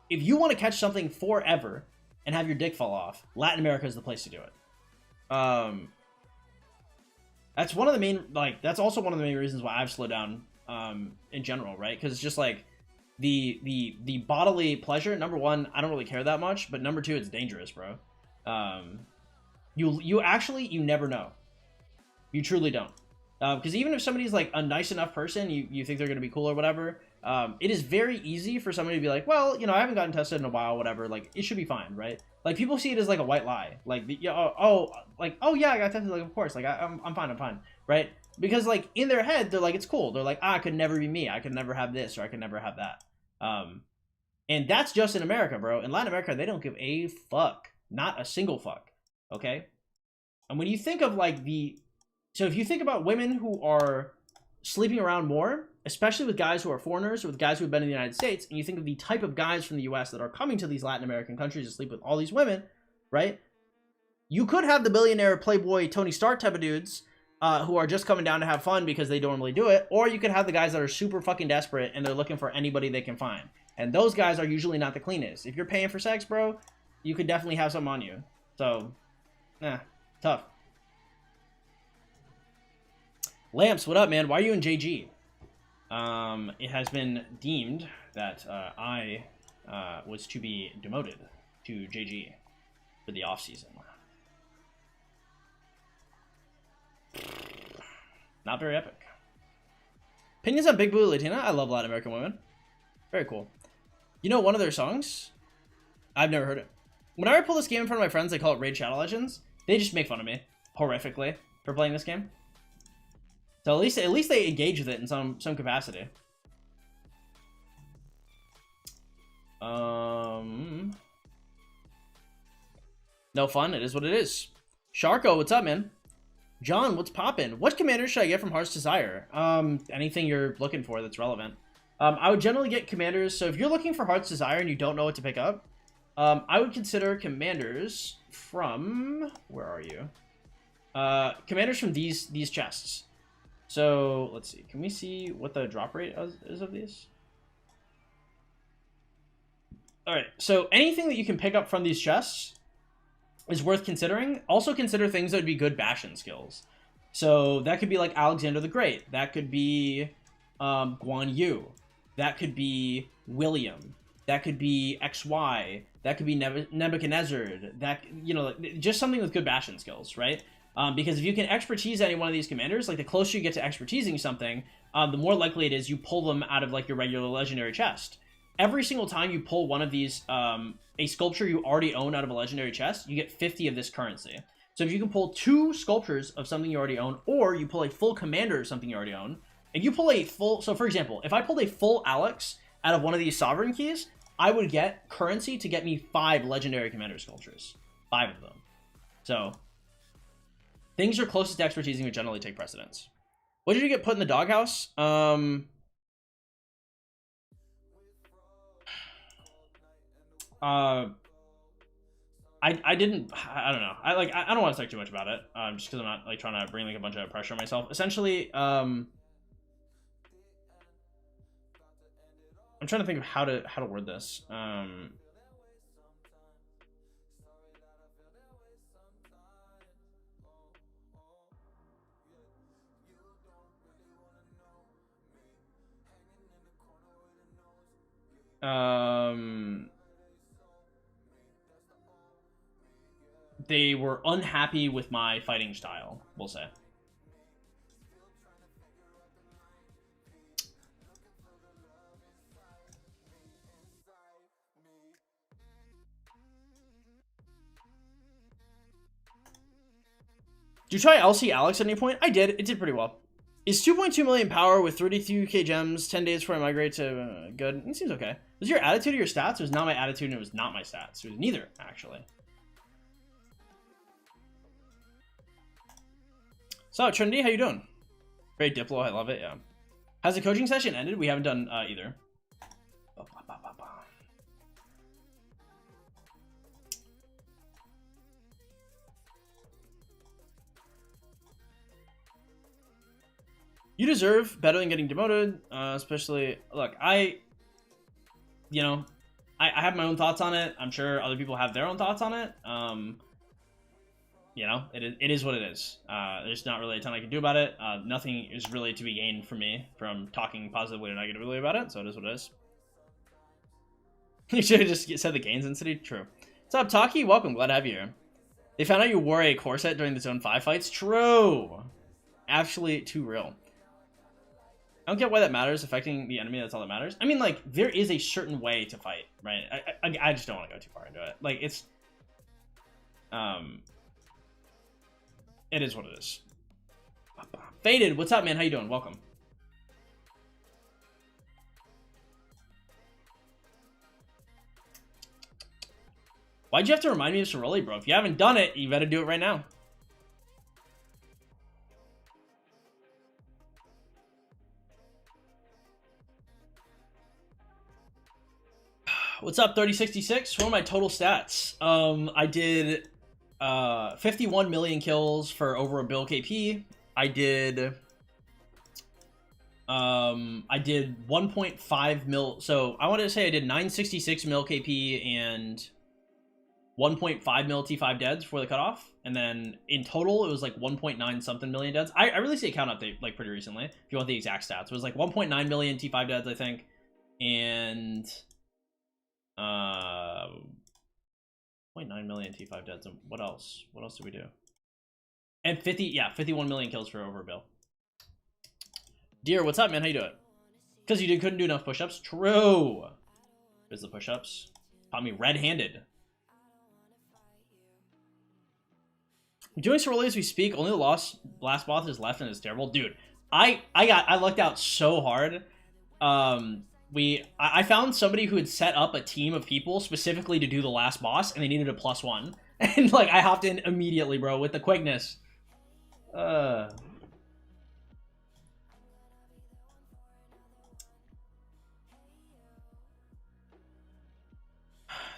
if you want to catch something forever and have your dick fall off, Latin America is the place to do it. That's one of the main, like, that's also one of the main reasons why I've slowed down in general, right? Because it's just like the bodily pleasure. Number one, I don't really care that much, but number two, it's dangerous, bro. You actually never know. You truly don't. Because even if somebody's like a nice enough person, you think they're gonna be cool or whatever, it is very easy for somebody to be like, well, you know, I haven't gotten tested in a while, whatever. Like, it should be fine, right? Like, people see it as like a white lie. Like, oh yeah, I got tested. Like, of course, like I'm fine, right? Because like in their head, they're like, it's cool. They're like, it could never be me. I could never have this, or I could never have that. And that's just in America, bro. In Latin America, they don't give a fuck. Not a single fuck. Okay? And when you think of like so if you think about women who are sleeping around more, especially with guys who are foreigners or with guys who have been in the United States, and you think of the type of guys from the US that are coming to these Latin American countries to sleep with all these women, right? You could have the billionaire playboy Tony Stark type of dudes who are just coming down to have fun because they don't normally do it, or you could have the guys that are super fucking desperate and they're looking for anybody they can find. And those guys are usually not the cleanest. If you're paying for sex, bro, you could definitely have something on you. So, tough. Lamps, what up, man? Why are you in JG? It has been deemed that I was to be demoted to JG for the off-season. Not very epic. Opinions on Big Blue Latina? I love Latin American women. Very cool. You know one of their songs? I've never heard it. Whenever I pull this game in front of my friends, they call it Raid Shadow Legends. They just make fun of me horrifically for playing this game. So at least they engage with it in some capacity. No fun. It is what it is. Sharko, what's up, man? John, what's poppin'? What commanders should I get from Heart's Desire? Anything you're looking for that's relevant. I would generally get commanders. So if you're looking for Heart's Desire and you don't know what to pick up, I would consider commanders from, where are you? commanders from these chests. So let's see. Can we see what the drop rate is of these? All right. So anything that you can pick up from these chests is worth considering. Also consider things that would be good Bastion skills. So that could be like Alexander the Great. That could be Guan Yu. That could be William. That could be XY. That could be Nebuchadnezzar. That, you know, just something with good Bastion skills, right? Because if you can expertise any one of these commanders, like the closer you get to expertising something, the more likely it is you pull them out of like your regular legendary chest. Every single time you pull one of these, a sculpture you already own out of a legendary chest, you get 50 of this currency. So if you can pull 2 sculptures of something you already own, or you pull a full commander of something you already own, if you pull a full, so for example, if I pulled a full Alex out of one of these sovereign keys, I would get currency to get me 5 legendary commander sculptures. 5 of them. So things are closest to expertising would generally take precedence. What did you get put in the doghouse? I don't know. I don't want to talk too much about it. Just because I'm not like trying to bring like a bunch of pressure on myself. Essentially, I'm trying to think of how to word this. They were unhappy with my fighting style, we'll say. Did you try LC Alex at any point? I did. It did pretty well. Is 2.2 million power with 32k gems, 10 days before I migrate to good? It seems okay. Was your attitude or your stats? It was not my attitude and it was not my stats. It was neither, actually. So, Trinity, how you doing? Great Diplo, I love it, yeah. Has the coaching session ended? We haven't done either. You deserve better than getting demoted, especially, look, you know, I have my own thoughts on it. I'm sure other people have their own thoughts on it. You know, it is what it is. There's not really a ton I can do about it. Nothing is really to be gained for me from talking positively or negatively about it, so it is what it is. You should have just said the gains in City. True. What's up, Taki? Welcome. Glad to have you here. They found out you wore a corset during the Zone 5 fights. True. Actually, too real. I don't get why that matters. Affecting the enemy, that's all that matters. I mean, like, there is a certain way to fight, right? I just don't want to go too far into it. Like, it's... It is what it is. Faded, what's up, man? How you doing? Welcome. Why'd you have to remind me of Ceroli, bro? If you haven't done it, you better do it right now. What's up, 3066? What are my total stats? I did 51 million kills for over a bill KP. I did 1.5 mil. So I wanted to say I did 966 mil KP and 1.5 mil T5 deads before the cutoff, and then in total it was like 1.9 something million deads. I really see a count update like pretty recently. If you want the exact stats, it was like 1.9 million T5 deads, I think, and 0.9 million T5 deads. And what else? What else did we do? And 51 million kills for over a bill. Dear, what's up, man? How you doing? Because you couldn't do enough push-ups. True. There's the push-ups. Caught me red-handed. I'm doing Ceroli as we speak. Only the last boss is left and it's terrible. Dude, I lucked out so hard. I found somebody who had set up a team of people specifically to do the last boss, and they needed a +1. And like I hopped in immediately, bro, with the quickness.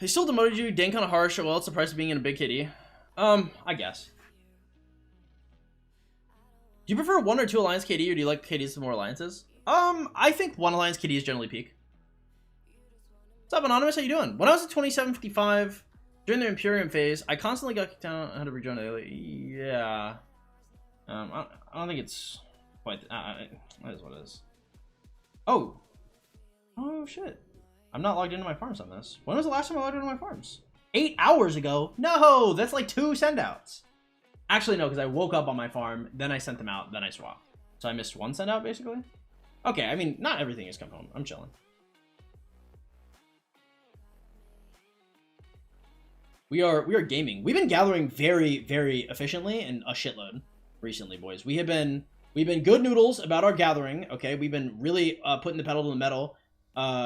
They still demoted you, dang kind of harsh. Well, it's the price of being in a big kitty. I guess. Do you prefer 1 or 2 Alliance KD, or do you like KDs with more alliances? I think 1 Alliance KD is generally peak. What's up, Anonymous? How you doing? When I was at 2755 during the Imperium phase, I constantly got kicked out. I had to rejoin it. Yeah. I don't think it's quite. That is what it is. Oh. Oh shit. I'm not logged into my farms on this. When was the last time I logged into my farms? 8 hours ago? No, that's like 2 sendouts. Actually, no, because I woke up on my farm, then I sent them out, then I swapped. So I missed 1 sendout, basically. Okay, I mean, not everything has come home. I'm chilling. We are gaming. We've been gathering very, very efficiently and a shitload recently, boys. We've been good noodles about our gathering. Okay, we've been really putting the pedal to the metal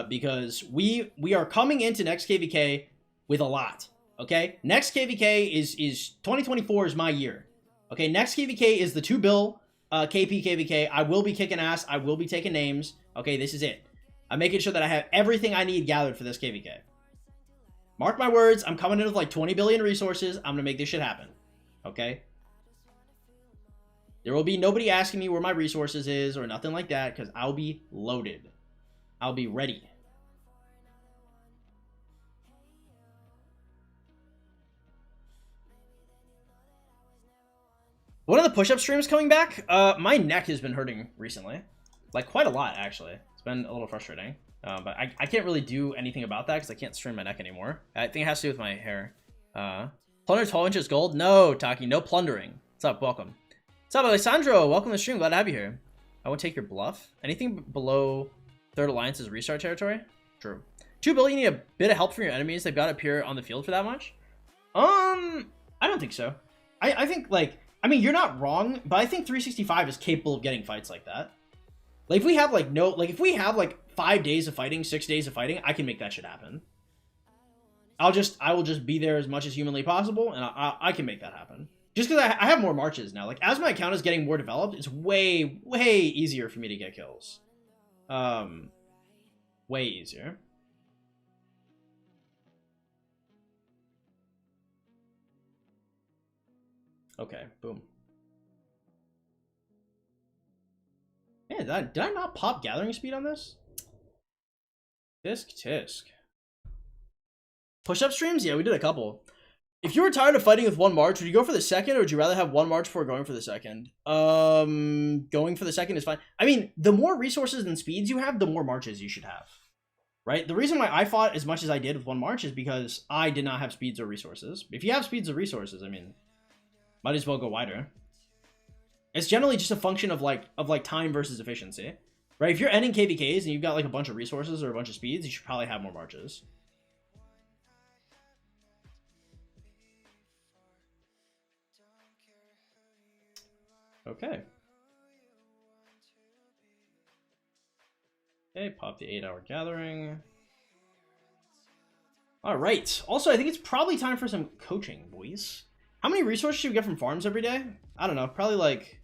because we are coming into next KVK with a lot. Okay, next KVK is 2024 is my year. Okay, next KVK is the 2 bill KP KVK. I will be kicking ass. I will be taking names. Okay, this is it. I'm making sure that I have everything I need gathered for this KVK. Mark my words, I'm coming in with like 20 billion resources. I'm gonna make this shit happen. Okay? There will be nobody asking me where my resources is or nothing like that, because I'll be loaded. I'll be ready. One of the push-up streams coming back, my neck has been hurting recently. Like, quite a lot, actually. It's been a little frustrating. But I can't really do anything about that because I can't strain my neck anymore. I think it has to do with my hair. Plunder 12 inches gold? No, Taki, no plundering. What's up? Welcome. What's up, Alessandro? Welcome to the stream. Glad to have you here. I won't take your bluff. Anything below Third Alliance is restart territory? True. 2 billion, you need a bit of help from your enemies. They've got to appear on the field for that much? I don't think so. I think, like, I mean, you're not wrong, but I think 365 is capable of getting fights like that. Like, if we have, like, if we have, like, 5 days of fighting, 6 days of fighting, I can make that shit happen. I will just be there as much as humanly possible, and I can make that happen. Just because I have more marches now. Like, as my account is getting more developed, it's way, way easier for me to get kills. Way easier. Okay, boom. Man, did I not pop gathering speed on this? Tisk. Push-up streams? Yeah, we did a couple. If you were tired of fighting with 1 march, would you go for the second, or would you rather have 1 march before going for the second? Going for the second is fine. I mean, the more resources and speeds you have, the more marches you should have. Right? The reason why I fought as much as I did with 1 march is because I did not have speeds or resources. If you have speeds or resources, I mean, might as well go wider. It's generally just a function of like time versus efficiency. Right? If you're ending KVKs and you've got like a bunch of resources or a bunch of speeds, you should probably have more marches. Okay. Okay, pop the 8-hour gathering. All right. Also, I think it's probably time for some coaching, boys. How many resources should we get from farms every day? I don't know. Probably like...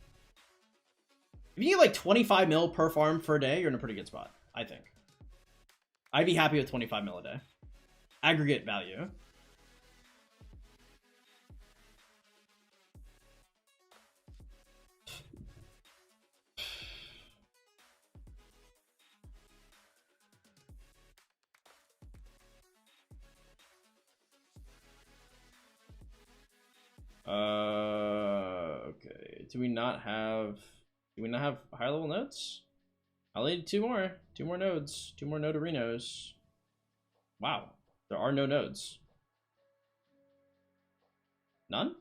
If you get like 25 mil per farm per day, you're in a pretty good spot, I think. I'd be happy with 25 mil a day. Aggregate value. Okay. Do we not have higher level nodes? I'll need 2 more. 2 more nodes. 2 more noderinos. Wow. There are no nodes. None?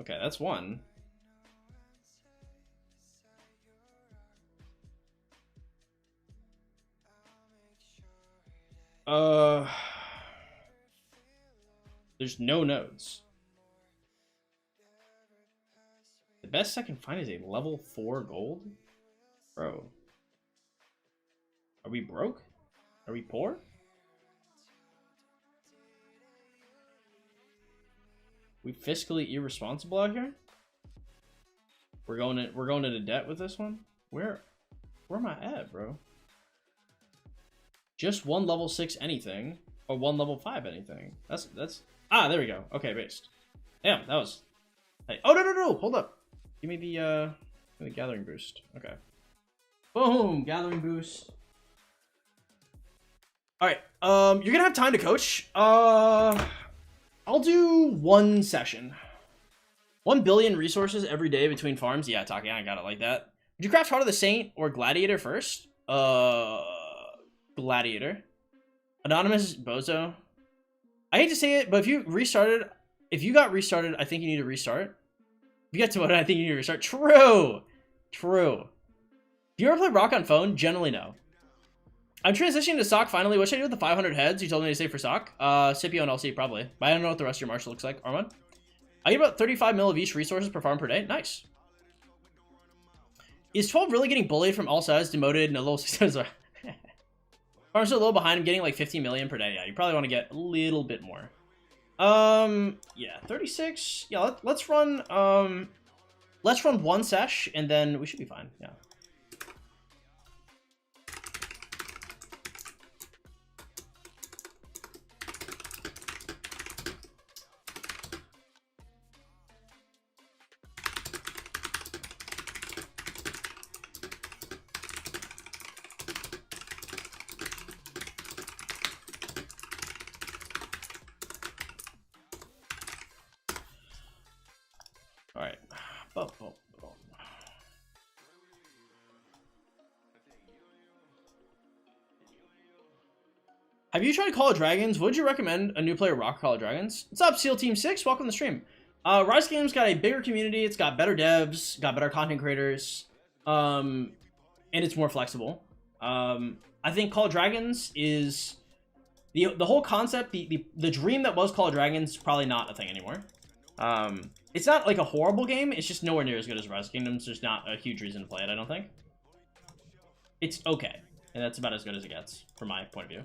Okay, that's 1. There's no nodes. The best I can find is a level 4 gold? Bro. Are we broke? Are we poor? We fiscally irresponsible out here? We're going into debt with this one? Where am I at, bro? Just 1 level 6 anything, or 1 level 5 anything. That's ah, there we go. Okay, based. Damn, that was Hey. Oh, no. Hold up. Give me the gathering boost. Okay. Boom. Gathering boost. All right. You're going to have time to coach. I'll do 1 session. 1 billion resources every day between farms. Yeah, Taki, I got it like that. Would you craft Heart of the Saint or Gladiator first? Gladiator. Anonymous Bozo. I hate to say it, but if you got restarted, I think you need to restart. If you get demoted, I think you need to restart. True. Do you ever play Rock on phone? Generally, no. I'm transitioning to Sock finally. What should I do with the 500 heads? You told me to save for Sock. Scipio and LC, probably. But I don't know what the rest of your marshal looks like. Armand? I get about 35 mil of each resources per farm per day. Nice. Is 12 really getting bullied from all sides, demoted, no little systems? Farm's still a little behind. I'm getting like 15 million per day. Yeah, you probably want to get a little bit more. Yeah, 36. Yeah, let's run 1 sesh, and then we should be fine. Yeah. All right. Have you tried Call of Dragons? Would you recommend a new player rock Call of Dragons? What's up, SEAL Team 6? Welcome to the stream. Rise Games got a bigger community. It's got better devs, got better content creators, and it's more flexible. I think Call of Dragons is the whole concept, the dream that was Call of Dragons is probably not a thing anymore. It's not like a horrible game. It's just nowhere near as good as Rise Kingdoms. There's not a huge reason to play it, I don't think. It's okay. And that's about as good as it gets, from my point of view.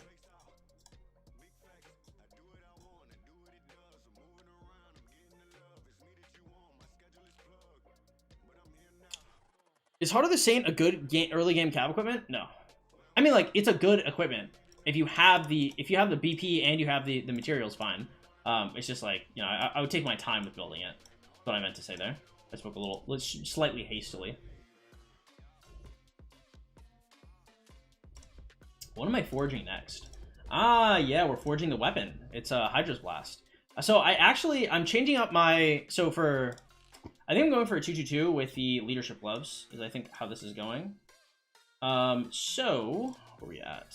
Is Heart of the Saint a good early game cab equipment? No. I mean, like, it's a good equipment. If you have the BP and you have the materials, fine. It's just like, you know, I would take my time with building it. That's what I meant to say there. I spoke a little, slightly hastily. What am I forging next? Yeah, we're forging the weapon. It's a Hydra's Blast. So I'm changing up my, I think I'm going for a 222 with the leadership gloves, is I think how this is going. So, where are we at?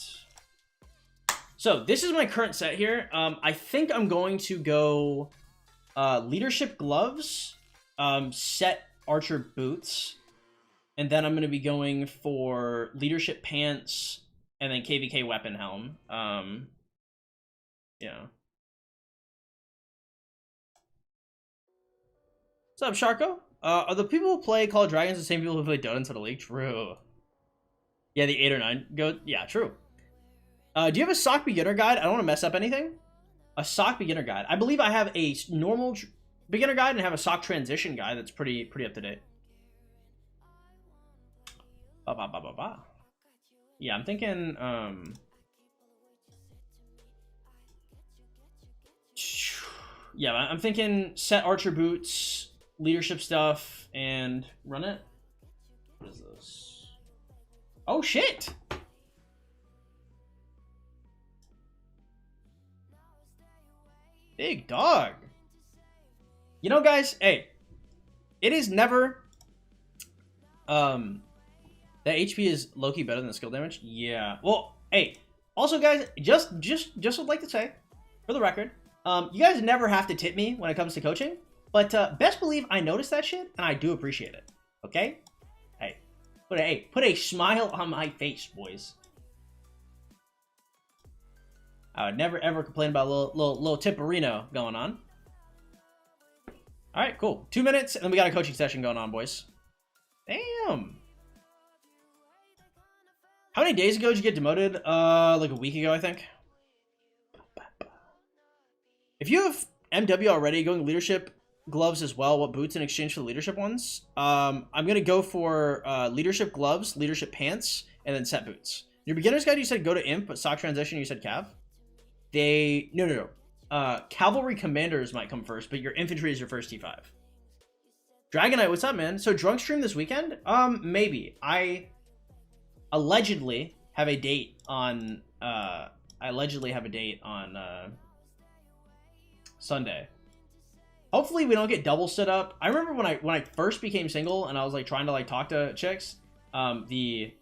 So, this is my current set here. I think I'm going to go leadership gloves, set archer boots, and then I'm going to be going for leadership pants, and then KVK weapon helm. Yeah. What's up, Sharko? Are the people who play Call of Dragons the same people who play Dota instead of League? True. Yeah, the 8 or 9 go. Yeah, true. Do you have a sock beginner guide? I don't want to mess up anything. A sock beginner guide. I believe I have a normal beginner guide and have a sock transition guide that's pretty up to date. Yeah, I'm thinking. Yeah, I'm thinking set archer boots, leadership stuff, and run it. What is this? Oh shit! Big dog. You know, guys, hey, it is never that HP is low-key better than the skill damage. Yeah. Well, hey, also guys, just would like to say, for the record, you guys never have to tip me when it comes to coaching, but best believe I noticed that shit and I do appreciate it. Okay? Hey, put a smile on my face, boys. I would never ever complain about a little tipperino going on. All right, cool. 2 minutes, and then we got a coaching session going on, boys. Damn. How many days ago did you get demoted? Like a week ago, I think. If you have MW already, going leadership gloves as well, what boots in exchange for the leadership ones? I'm gonna go for leadership gloves, leadership pants, and then set boots. Your beginner's guide, you said go to imp, but sock transition, you said cav. No. Cavalry commanders might come first, but your infantry is your first T5. Dragonite, what's up, man? So drunk stream this weekend? Maybe. I allegedly have a date on Sunday. Hopefully we don't get double stood up. I remember when I first became single and I was like trying to like talk to chicks, the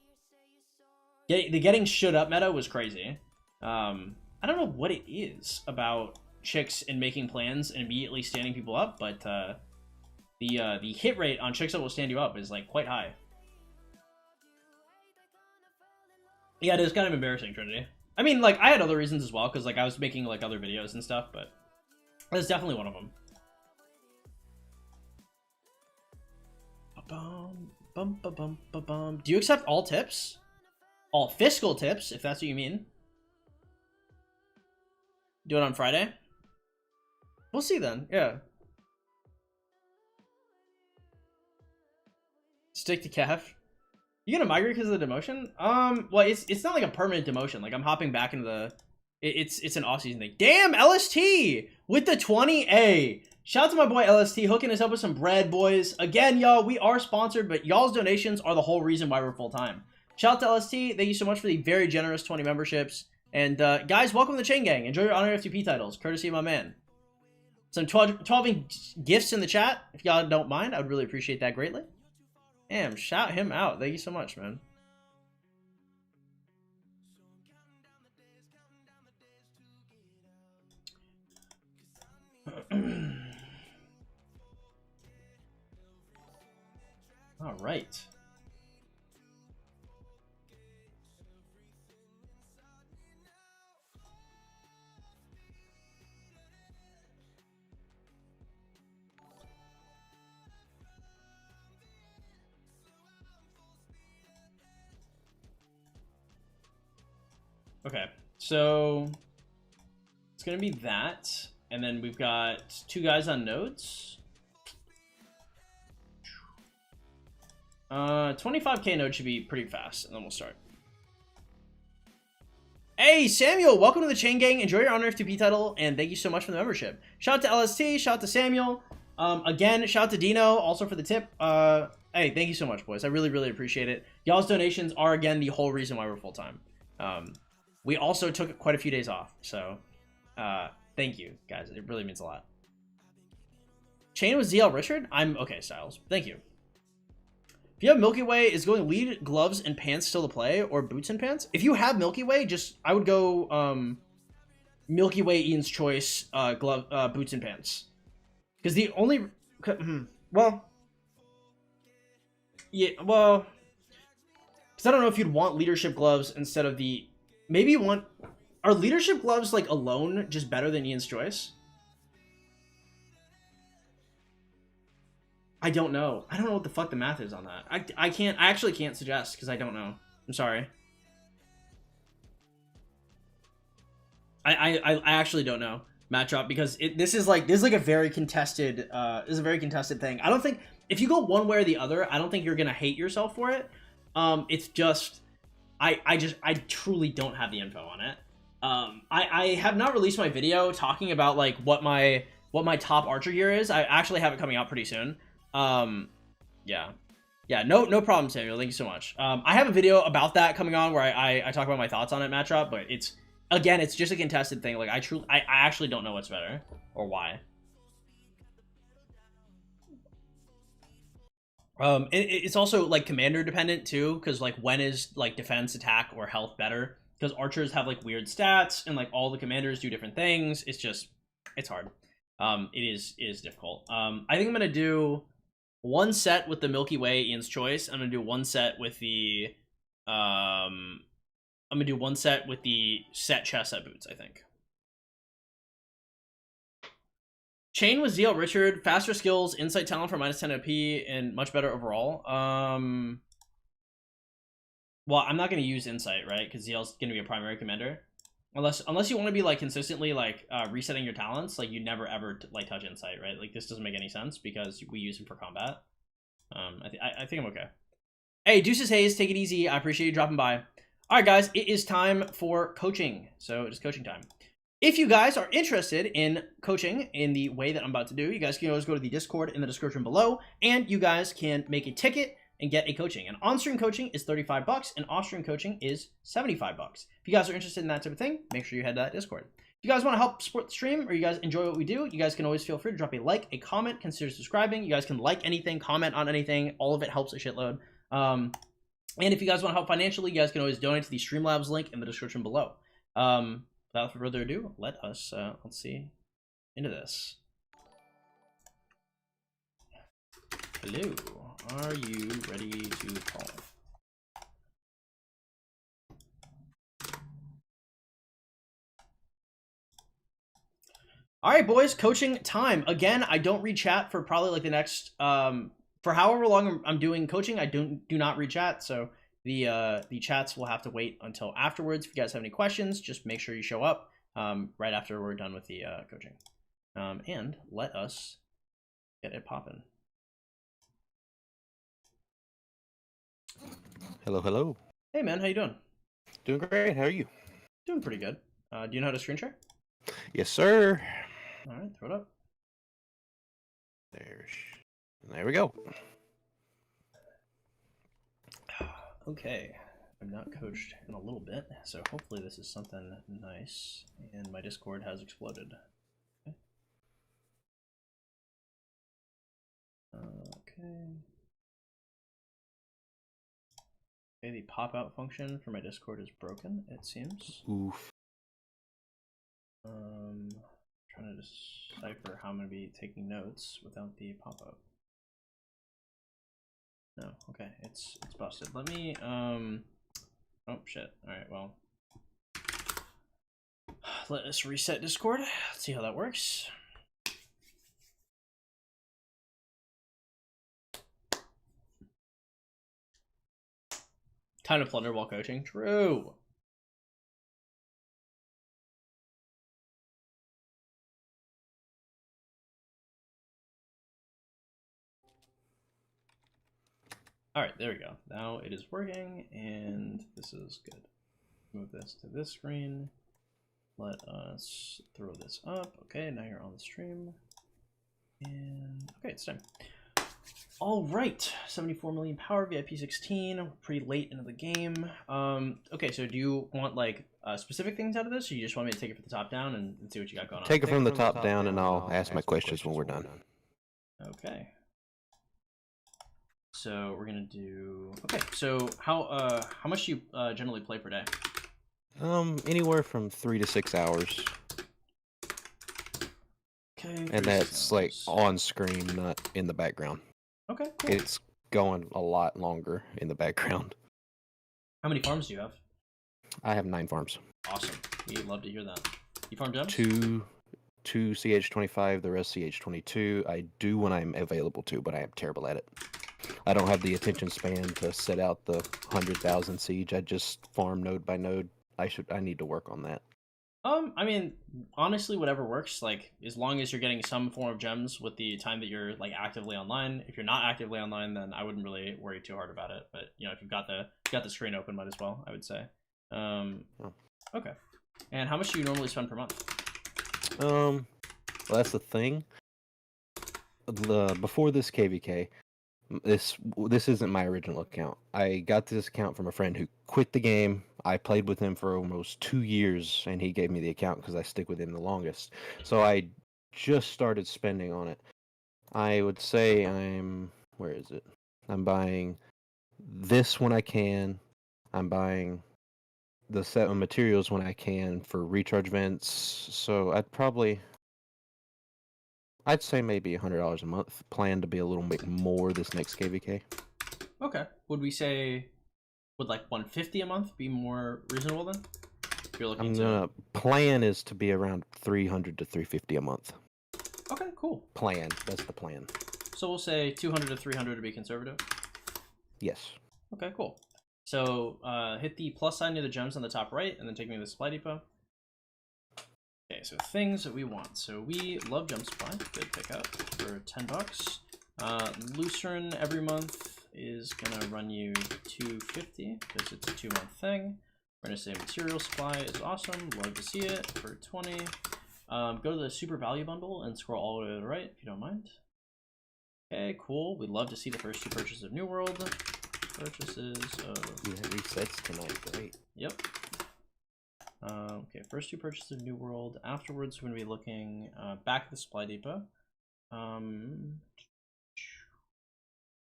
getting stood up meta was crazy. I don't know what it is about chicks and making plans and immediately standing people up, but the hit rate on chicks that will stand you up is like quite high. Yeah, it is kind of embarrassing, Trinity. I mean, like, I had other reasons as well, because like I was making like other videos and stuff, but that's definitely one of them. Do you accept all tips? All fiscal tips, if that's what you mean. Do it on Friday? We'll see then, yeah. Stick to calf. You gonna migrate because of the demotion? Well, it's not like a permanent demotion. Like, I'm hopping back into the... It's an off-season thing. Damn, LST! With the 20A! Shout out to my boy LST, hooking us up with some bread, boys. Again, y'all, we are sponsored, but y'all's donations are the whole reason why we're full-time. Shout out to LST. Thank you so much for the very generous 20 memberships. And, guys, welcome to the Chain Gang. Enjoy your Honor F2P titles, courtesy of my man. Some 12 gifts in the chat, if y'all don't mind. I would really appreciate that greatly. Damn, shout him out. Thank you so much, man. All right. Okay, so it's gonna be that, and then we've got 2 guys on nodes. 25k node should be pretty fast, and then we'll start. Hey, Samuel, welcome to the Chain Gang. Enjoy your Honor F2P title, and thank you so much for the membership. Shout out to LST, shout out to Samuel. Again, shout out to Dino, also for the tip. Hey, thank you so much, boys. I really, really appreciate it. Y'all's donations are, again, the whole reason why we're full-time. We also took quite a few days off, so thank you, guys. It really means a lot. Chain with ZL Richard? I'm okay, Styles. Thank you. If you have Milky Way, is going lead, gloves, and pants still to play, or boots and pants? If you have Milky Way, I would go Milky Way, Ian's Choice, boots and pants. Because the only... Well... Yeah, well... Because I don't know if you'd want leadership gloves instead of the... Maybe you want... Are leadership gloves, like, alone just better than Ian's Choice? I don't know. I don't know what the fuck the math is on that. I actually can't suggest, because I don't know. I'm sorry. I actually don't know, Matt Drop, because this is like a very contested thing. I don't think... If you go one way or the other, I don't think you're gonna hate yourself for it. It's just... I truly don't have the info on it. I have not released my video talking about like what my top archer gear is. I actually have it coming out pretty soon. Yeah, no problem, Samuel. Thank you so much. I have a video about that coming on where I talk about my thoughts on it, Matt Drop, but it's just a contested thing. Like I actually don't know what's better or why. It's also like commander dependent too, because like when is like defense, attack, or health better? Because archers have like weird stats, and like all the commanders do different things. It's hard. It is difficult. I think I'm gonna do one set with the Milky Way, Ian's Choice. I'm gonna do one set with the set chest set boots, I think. Chain with ZL Richard, faster skills, insight talent for -10 OP, and much better overall. Well, I'm not going to use insight, right? Because ZL's going to be a primary commander. Unless you want to be like consistently like resetting your talents, like you never ever like touch insight, right? Like this doesn't make any sense because we use him for combat. I think I'm okay. Hey, Deuces Hayes, take it easy. I appreciate you dropping by. All right, guys, it is time for coaching. So it is coaching time. If you guys are interested in coaching in the way that I'm about to do, you guys can always go to the Discord in the description below, and you guys can make a ticket and get a coaching. And on-stream coaching is $35, and off-stream coaching is $75. If you guys are interested in that type of thing, make sure you head to that Discord. If you guys want to help support the stream, or you guys enjoy what we do, you guys can always feel free to drop a like, a comment, consider subscribing. You guys can like anything, comment on anything. All of it helps a shitload. And if you guys want to help financially, you guys can always donate to the Streamlabs link in the description below. Without further ado, let us, let's see, into this. Hello, are you ready to call? All right, boys, coaching time. Again, I don't read chat for probably like the next, for however long I'm doing coaching, I do not read chat, so the chats will have to wait until afterwards. If you guys have any questions, just make sure you show up right after we're done with the coaching. And let us get it popping. Hello, hello. Hey, man, how you doing? Doing great. How are you? Doing pretty good. Do you know how to screen share? Yes, sir. All right, throw it up. There we go. Okay, I've not coached in a little bit, so hopefully this is something nice. And my Discord has exploded. Okay. Okay, the pop-out function for my Discord is broken, it seems. Oof. Trying to decipher how I'm going to be taking notes without the pop-out. No, okay, it's busted. Let me, oh shit, alright, well. Let us reset Discord, let's see how that works. Time to plunder while coaching, true. All right, there we go. Now it is working, and this is good. Move this to this screen. Let us throw this up. Okay, now you're on the stream. And okay, it's time. All right, 74 million power, VIP 16. Pretty late into the game. Okay, so do you want like specific things out of this, or you just want me to take it from the top down and see what you got going on? Take it from the top down, and I'll ask my questions when we're done. Okay. So we're gonna do. Okay, so how much do you generally play per day? Anywhere from 3 to 6 hours. Okay. And that's like on screen, not in the background. Okay, cool. It's going a lot longer in the background. How many farms do you have? I have 9 farms. Awesome. We'd love to hear that. You farm gems? Two CH25, the rest CH22. I do when I'm available to, but I am terrible at it. I don't have the attention span to set out the 100,000 siege. I just farm node by node. I need to work on that. I mean, honestly, whatever works. Like, as long as you're getting some form of gems with the time that you're like actively online. If you're not actively online, then I wouldn't really worry too hard about it. But you know, if you've got the screen open, might as well. I would say. Okay. And how much do you normally spend per month? Well, that's the thing. Before this KVK, this isn't my original account. I got this account from a friend who quit the game. I played with him for almost 2 years, and he gave me the account because I stick with him the longest. So I just started spending on it. I would say where is it? I'm buying this when I can. I'm buying the set of materials when I can for recharge vents. So I'd say maybe $100 a month. Plan to be a little bit more this next KVK. Okay. Would we say, would like 150 a month be more reasonable then? If you're looking plan is to be around 300 to 350 a month. Okay, cool. That's the plan. So we'll say 200 to 300 to be conservative? Yes. Okay, cool. So hit the plus sign near the gems on the top right, and then take me to the supply depot. Okay, so things that we want. So we love gem supply. Good pickup for $10. Lucerne every month is gonna run you $250 because it's a 2-month thing. We're gonna say material supply is awesome. Love to see it for 20. Go to the super value bundle and scroll all the way to the right if you don't mind. Okay, cool. We'd love to see the first 2 purchases of New World. Purchases of... Yeah, resets tonight, great. Yep. Okay, first 2 purchases of New World. Afterwards, we're going to be looking back at the supply depot.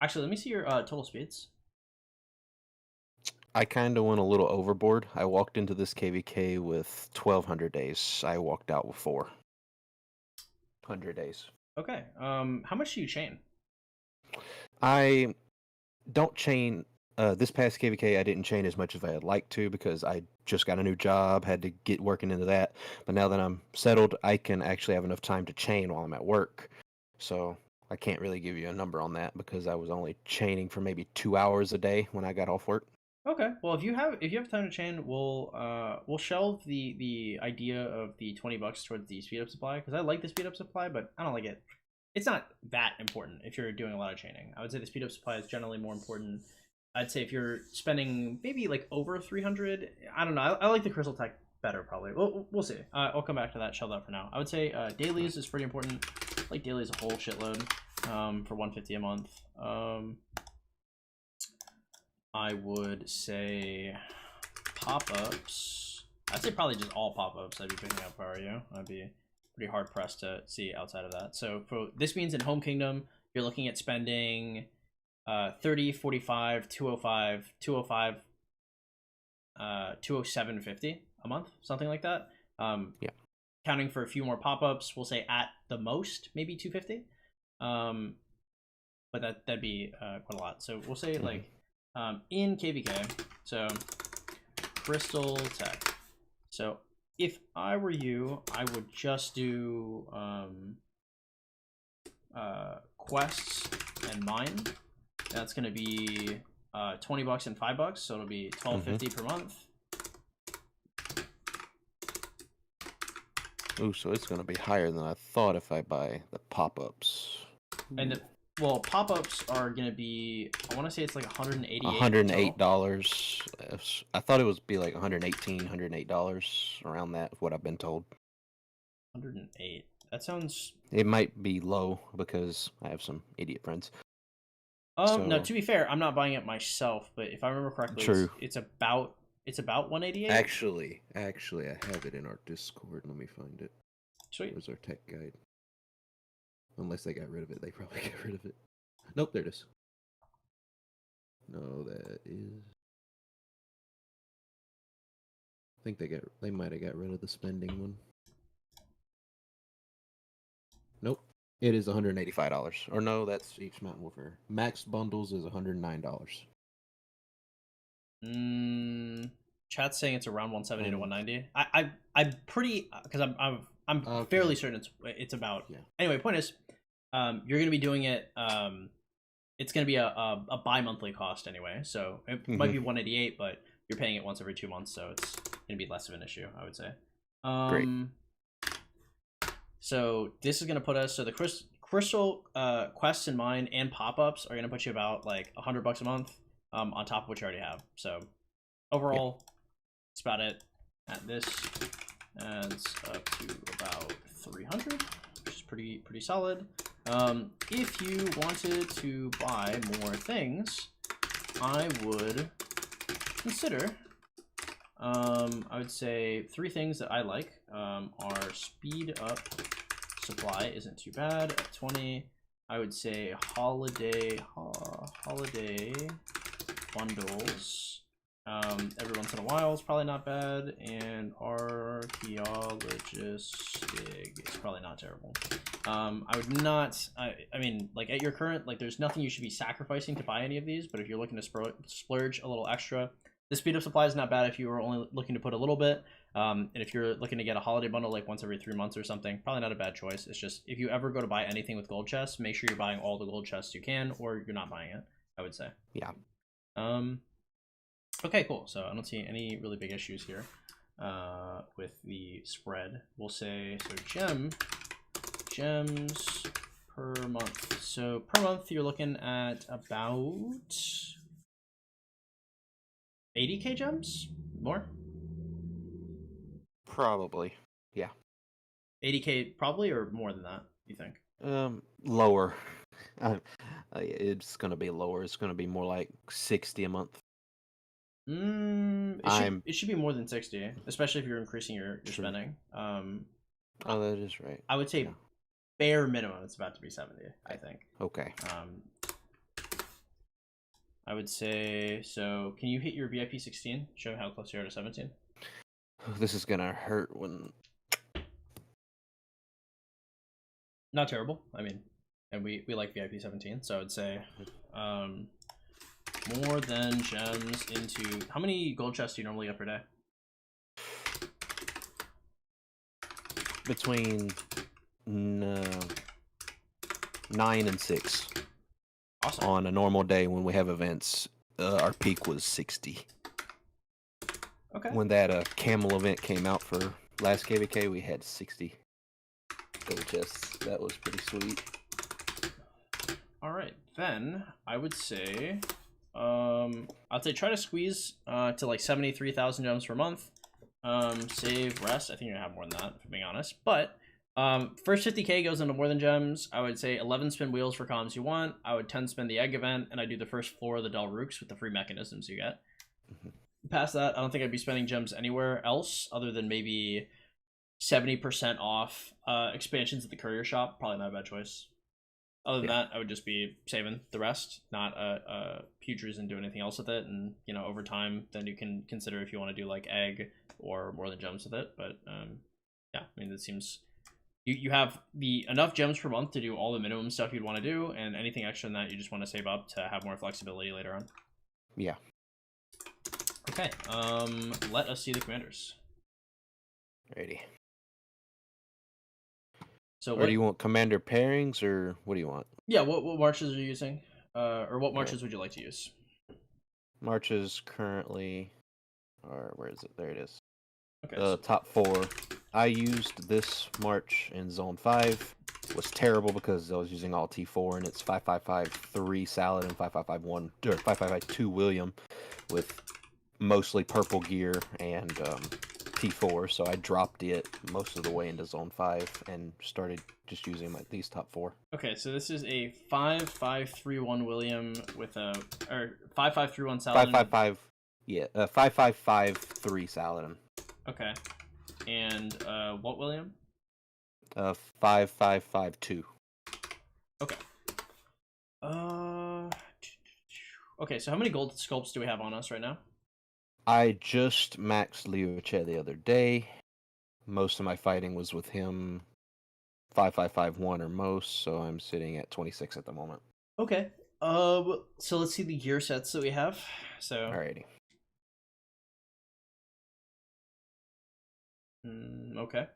Actually, let me see your total speeds. I kind of went a little overboard. I walked into this KVK with 1,200 days. I walked out with 400 days. Okay. How much do you chain? I don't chain. This past KVK, I didn't chain as much as I'd like to because I just got a new job, had to get working into that. But now that I'm settled, I can actually have enough time to chain while I'm at work. So I can't really give you a number on that because I was only chaining for maybe 2 hours a day when I got off work. Okay. Well, if you have time to chain, we'll shelve the idea of the $20 towards the speed up supply because I like the speed up supply, but I don't like it. It's not that important if you're doing a lot of chaining. I would say the speed up supply is generally more important. I'd say if you're spending maybe like over 300, I don't know. I like the crystal tech better probably. We'll see. I'll come back to that. Shelve that for now. I would say dailies is pretty important. Like dailies a whole shitload for 150 a month. I would say pop-ups. I'd say probably just all pop-ups I'd be picking up if I were you. I'd be pretty hard pressed to see outside of that. So for this means in Home Kingdom, you're looking at spending 30, 45, 205, 205, 207.50 a month, something like that. Yeah. Counting for a few more pop-ups, we'll say at the most maybe 250. But that'd be quite a lot. So we'll say like in KVK, so crystal tech. So if I were you, I would just do quests and mine. That's gonna be $20 and $5, so it'll be $12.50 per month. Ooh, so it's gonna be higher than I thought if I buy the pop-ups. And well, pop-ups are gonna be, I want to say it's like $188. $108. I thought it would be like $118, $108 around that. What I've been told. 108. That sounds. It might be low because I have some idiot friends. No. To be fair, I'm not buying it myself, but if I remember correctly, True. It's about 188. Actually, I have it in our Discord. Let me find it. Sweet. Where's our tech guide? Unless they got rid of it, they probably got rid of it. Nope, there it is. No, that is. I think they might have got rid of the spending one. Nope, it is $185. Or no, that's each Mountain Warfare. Max bundles is $109. Chat's saying it's around 170 to 190. I'm pretty because I'm okay. fairly certain it's about. Yeah. Anyway, point is, you're gonna be doing it. It's gonna be a bi-monthly cost anyway, so it might be 188, but you're paying it once every 2 months, so it's gonna be less of an issue, I would say. Great. So this is gonna put us. So the crystal quests in mine and pop-ups are gonna put you about like $100 a month, on top of what you already have. So overall, that's about it. At this adds up to about 300, which is pretty solid. If you wanted to buy more things, I would consider. I would say 3 things that I like are speed up supply isn't too bad at 20. I would say holiday bundles every once in a while is probably not bad, and archaeologistic is probably not terrible. I would not, I mean, like at your current, like there's nothing you should be sacrificing to buy any of these, but if you're looking to splurge a little extra, the speed up supply is not bad if you were only looking to put a little bit. And if you're looking to get a holiday bundle like once every 3 months or something, probably not a bad choice. It's just if you ever go to buy anything with gold chests, make sure you're buying all the gold chests you can, or you're not buying it, I would say. Yeah. Okay, cool. So I don't see any really big issues here with the spread. We'll say, so gems per month. So per month, you're looking at about 80k gems, More? Probably. Yeah. 80K probably, or more than that, you think? Lower. It's gonna be lower. It's gonna be more like 60 a month. I'm It should be more than 60, especially if you're increasing your true. spending. Oh, that is right. I would say Yeah. bare minimum it's about to be 70, I think. Okay. I would say, so can you hit your VIP 16? Show me how close you are to 17. This is gonna hurt when. Not terrible. I mean, and we like VIP 17, so I would say more than gems into... How many gold chests do you normally get per day? Between 9 and 6. Awesome. On a normal day when we have events, our peak was 60. Okay. When that camel event came out for last KVK, we had 60 gold chests. That was pretty sweet. All right, then I would say, I'd say try to squeeze to like 73,000 gems per month. Save rest. I think you're gonna have more than that, if I'm being honest. But first 50K goes into more than gems. I would say 11 spin wheels for comms you want. I would 10 spin the egg event, and I do the first floor of the Del Rooks with the free mechanisms you get. Past that, I don't think I'd be spending gems anywhere else other than maybe 70% off expansions at the courier shop. Probably not a bad choice. Other than that, I would just be saving the rest, not huge reason to do anything else with it. And, you know, over time, then you can consider if you want to do like egg or more than gems with it. But yeah, I mean, it seems you have the enough gems per month to do all the minimum stuff you'd want to do, and anything extra than that you just want to save up to have more flexibility later on. Yeah. Okay, let us see the commanders. Ready. So what do you want, commander pairings, or what do you want? Yeah, what marches are you using? Or what marches would you like to use? Marches currently are, where is it? There it is. Okay. The top 4. I used this march in Zone 5. It was terrible because I was using all T4, and it's 5553 Salad and 5551 or 5552 William with mostly purple gear and T4, so I dropped it most of the way into Zone 5 and started just using these top 4. Okay, so this is a 5531 William with a, or 5531 Salad. 555, yeah, 5553 Saladin. Okay, and what William? 5552. Okay. Okay, so how many gold sculpts do we have on us right now? I just maxed Leo Che the other day. Most of my fighting was with him 5551 or most, so I'm sitting at 26 at the moment. Okay. So let's see the gear sets that we have. So Alrighty. Okay.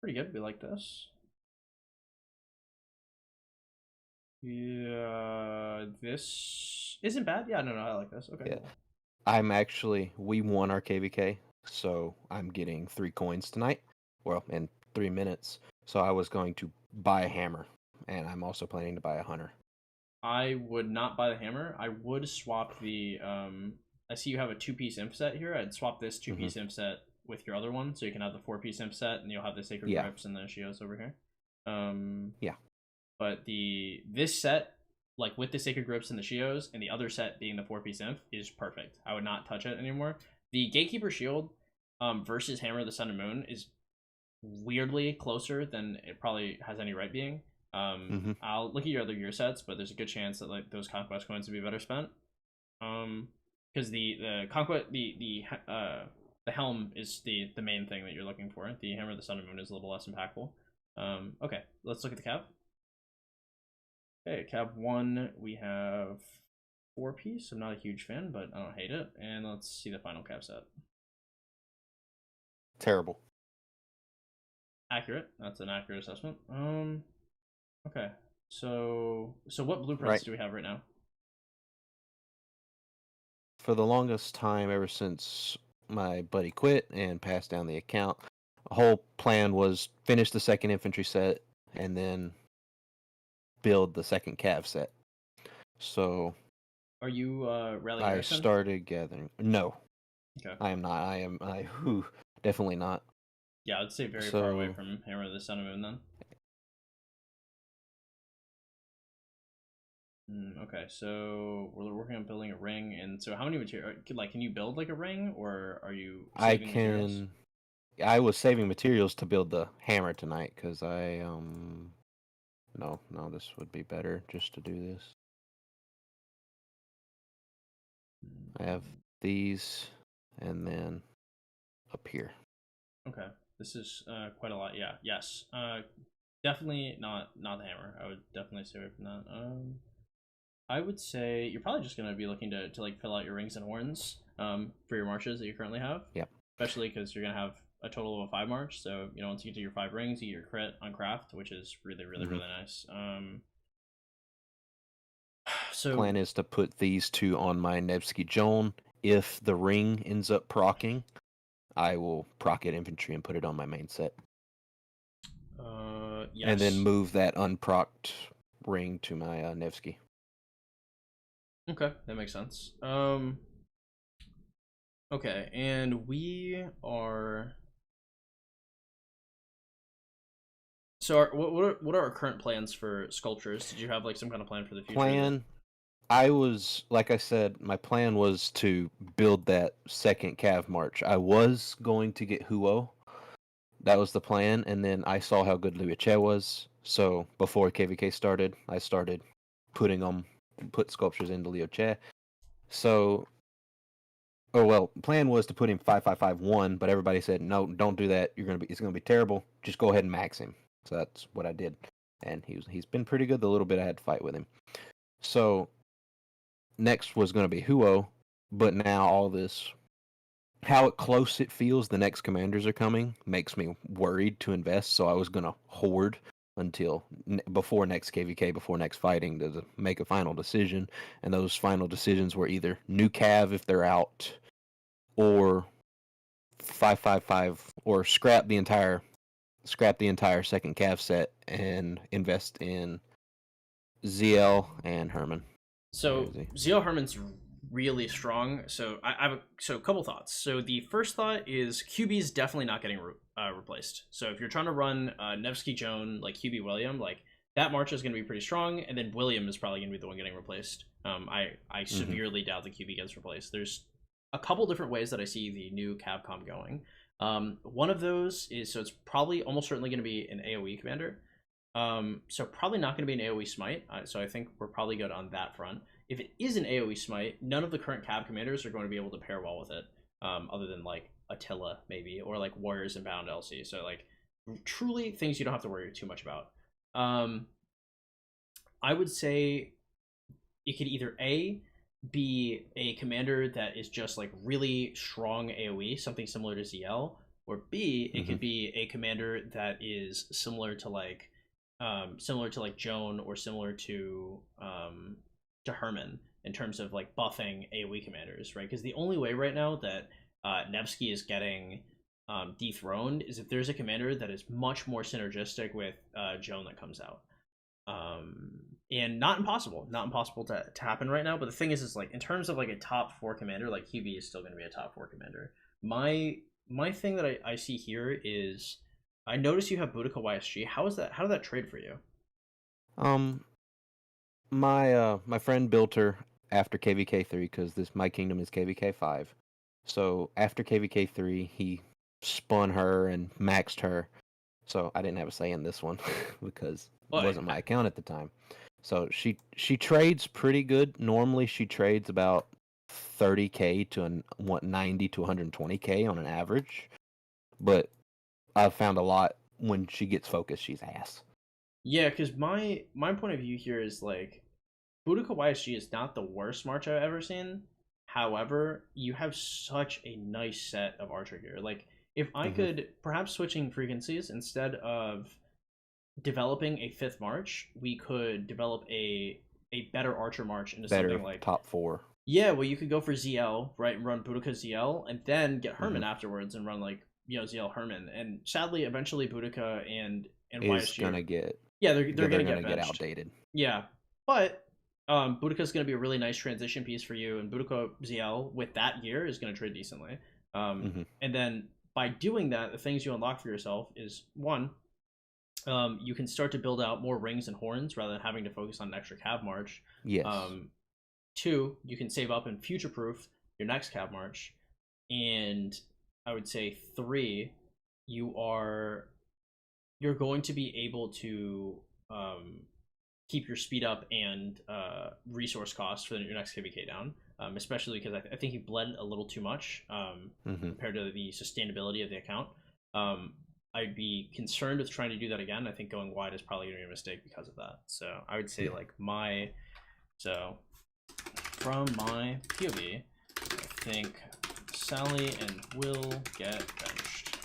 Pretty good. We like this. Yeah, this isn't bad. Yeah, no, I like this. Okay. Yeah. Cool. We won our KVK, so I'm getting 3 coins tonight. Well, in 3 minutes. So I was going to buy a hammer, and I'm also planning to buy a hunter. I would not buy the hammer. I would swap the I see you have a 2-piece imp set here. I'd swap this 2-piece imp set with your other one, so you can have the 4-piece imp set, and you'll have the Sacred Grips and the Shios over here. Yeah. But this set, like with the Sacred Grips and the Shios, and the other set being the 4-piece imp, is perfect. I would not touch it anymore. The Gatekeeper Shield versus Hammer of the Sun and Moon is weirdly closer than it probably has any right being. I'll look at your other gear sets, but there's a good chance that like those conquest coins would be better spent. Because the conquest the helm is the main thing that you're looking for. The Hammer of the Sun and Moon is a little less impactful. Okay, let's look at the cab. Okay, cab 1 we have 4-piece. I'm not a huge fan, but I don't hate it. And let's see the final cab set. Terrible. Accurate. That's an accurate assessment. Okay. So what blueprints do we have right now? For the longest time, ever since my buddy quit and passed down the account, the whole plan was finish the second infantry set and then build the second cav set. So Are you Rally I Harrison? started gathering. No, Okay. I am not. Definitely not. Yeah, I'd stay very far away So from Hammer of the Sun and Moon then. Okay, so we're working on building a ring, and so how many material? Like, can you build like a ring, or are you I saving materials? can. I was saving materials to build the hammer tonight because no, this would be better just to do this. I have these, and then up here. Okay, this is quite a lot. Yeah, yes. Definitely not the hammer. I would definitely stay away from that. I would say you're probably just gonna be looking to like fill out your rings and horns for your marches that you currently have. Yep. Especially because you're gonna have a total of a 5 march. So once you get to your 5 rings, you get your crit on craft, which is really nice. So Plan is to put these two on my Nevsky Joan. If the ring ends up procking, I will proc it infantry and put it on my main set. And then yes. move that unprocced ring to my Nevsky. Okay, that makes sense. Okay, and we are. So, what are our current plans for sculptures? Did you have like some kind of plan for the future that? Plan. I was, like I said, my plan was to build that second Cav March. I was going to get Huo. That was the plan, and then I saw how good Liu Che was. So before KVK started, I started put sculptures into Liu Che. So, oh well, plan was to put him 5-5-5-1, but everybody said no, don't do that. It's gonna be terrible. Just go ahead and max him. So that's what I did, and he's been pretty good. The little bit I had to fight with him. So next was gonna be Huo, but now all this, how close it feels the next commanders are coming makes me worried to invest. So I was gonna hoard until before next KVK, before next fighting, to make a final decision. And those final decisions were either new Cav if they're out, or 5-5-5, or scrap the entire second Cav set and invest in ZL and Herman. So Zio Herman's really strong. So I have a couple thoughts. So the first thought is QB is definitely not getting replaced. So if you're trying to run Nevsky Joan like QB William, like that march is going to be pretty strong, and then William is probably going to be the one getting replaced. I severely doubt the QB gets replaced. There's a couple different ways that I see the new Capcom going. One of those is, so it's probably almost certainly going to be an AOE commander. So probably not going to be an AOE smite. So I think we're probably good on that front. If it is an AOE smite, none of the current cab commanders are going to be able to pair well with it, other than like Attila maybe, or like Warriors and Bound LC. So like truly things you don't have to worry too much about. I would say it could either be a commander that is just like really strong AOE, something similar to ZL, or B, it could be a commander that is similar to like Joan, or similar to Herman in terms of like buffing AoE commanders, right? Because the only way right now that Nevsky is getting dethroned is if there's a commander that is much more synergistic with Joan that comes out. And not impossible to happen right now. But the thing is like in terms of like a top 4 commander, like QB is still going to be a top 4 commander. My thing that I see here is, I notice you have Boudica YSG. How did that trade for you? My friend built her after KVK3 because my kingdom is KVK5. So after KVK3, he spun her and maxed her. So I didn't have a say in this one because it wasn't my account at the time. So she trades pretty good. Normally she trades about 30k to 90 to 120k on an average. But I've found a lot when she gets focused, she's ass. Yeah, because my point of view here is like, Boudica YSG is not the worst march I've ever seen. However, you have such a nice set of archer gear. Like, if I could, perhaps switching frequencies, instead of developing a 5th march, we could develop a better archer march into something like top 4. Yeah, well, you could go for ZL, right, and run Boudica ZL, and then get Herman afterwards and run like ZL Herman. And sadly, eventually Boudica and is YSG gonna get they're gonna get get outdated. Yeah, but Boudica is going to be a really nice transition piece for you, and Boudica ZL with that gear is going to trade decently. And then by doing that, the things you unlock for yourself is one, you can start to build out more rings and horns rather than having to focus on an extra cav march. Yes. Two, you can save up and future proof your next cav march. And I would say three, you're going to be able to keep your speed up and resource costs for your next KVK down, especially because I think you bled a little too much compared to the sustainability of the account. I'd be concerned with trying to do that again. I think going wide is probably going to be a mistake because of that. So I would say from my POV, I think Sally and Will get benched,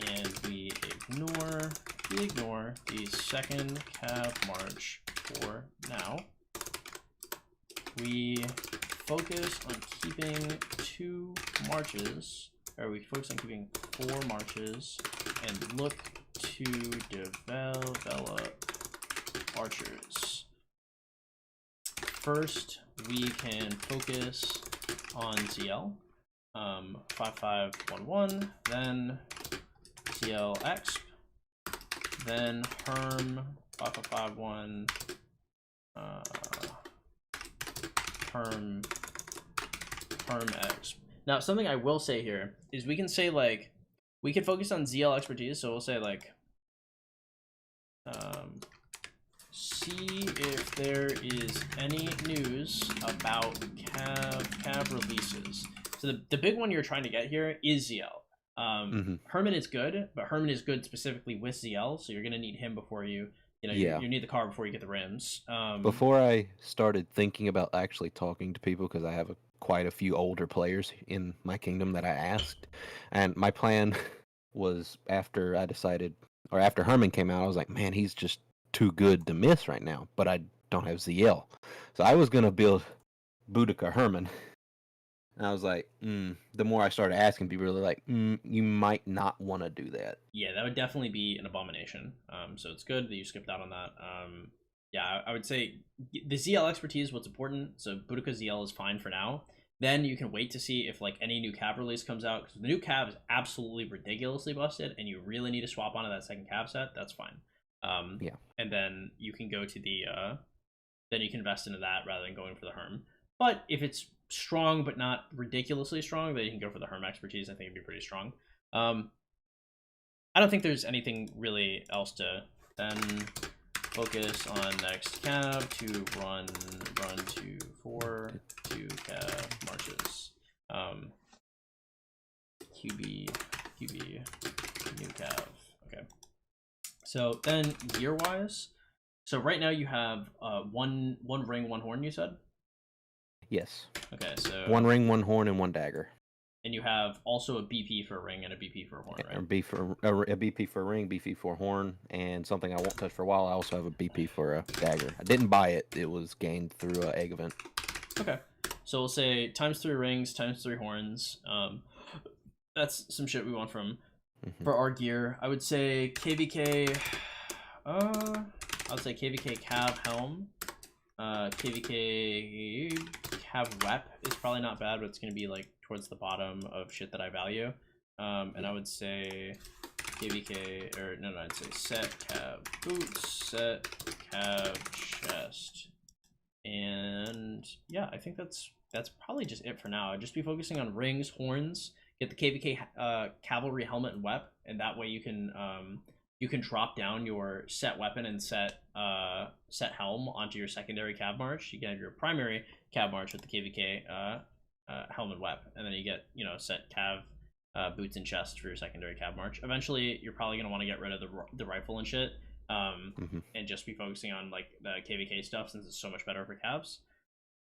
and we ignore the second cav march for now. We focus on keeping 2 marches, or we focus on keeping 4 marches, and look to develop archers. First, we can focus on ZL, 5511, then ZL Exp, then Herm 5551, Herm Exp. Now, something I will say here is we can say, like, we can focus on ZL expertise, so we'll say, like, see if there is any news about cav releases. So the big one you're trying to get here is ZL. Herman is good, but Herman is good specifically with ZL, so you're going to need him before you need the car before you get the rims. Before I started thinking about actually talking to people, because I have quite a few older players in my kingdom that I asked, and my plan was after Herman came out, I was like, man, he's just too good to miss right now, but I don't have ZL. So I was going to build Boudica Herman. And I was like, the more I started asking people, really like, you might not want to do that. Yeah, that would definitely be an abomination. So it's good that you skipped out on that. Yeah, I would say the ZL expertise is what's important. So Boudica ZL is fine for now. Then you can wait to see if like any new cav release comes out, because the new cav is absolutely ridiculously busted, and you really need to swap onto that second cav set. That's fine. Yeah. And then you can go to then you can invest into that rather than going for the Herm. But if it's strong but not ridiculously strong, then you can go for the Herm expertise. I think it'd be pretty strong. I don't think there's anything really else to then focus on next cav to run 2 cav marches. QB new cav. Okay. So then gear wise, so right now you have one ring, 1 horn, you said? Yes. Okay, so 1 ring, 1 horn, and 1 dagger. And you have also a BP for a ring and a BP for a horn, right? A BP for a ring, BP for a horn, and something I won't touch for a while. I also have a BP for a dagger. I didn't buy it. It was gained through an egg event. Okay. So we'll say times 3 rings, times 3 horns. That's some shit we want for our gear. I would say KVK. I would say KVK Cav Helm. KVK Cav Rep is probably not bad, but it's going to be like towards the bottom of shit that I value. And I would say KVK, I'd say set Cav Boots, set Cav Chest. And yeah, I think that's probably just it for now. I'd just be focusing on rings, horns, get the KVK Cavalry Helmet and Wep, and that way you can drop down your set weapon and set helm onto your secondary cav march. You can have your primary cav march with the KVK helm and wep, and then you get set cav boots and chest for your secondary cav march. Eventually, you're probably gonna want to get rid of the rifle and shit, and just be focusing on like the KVK stuff since it's so much better for cavs.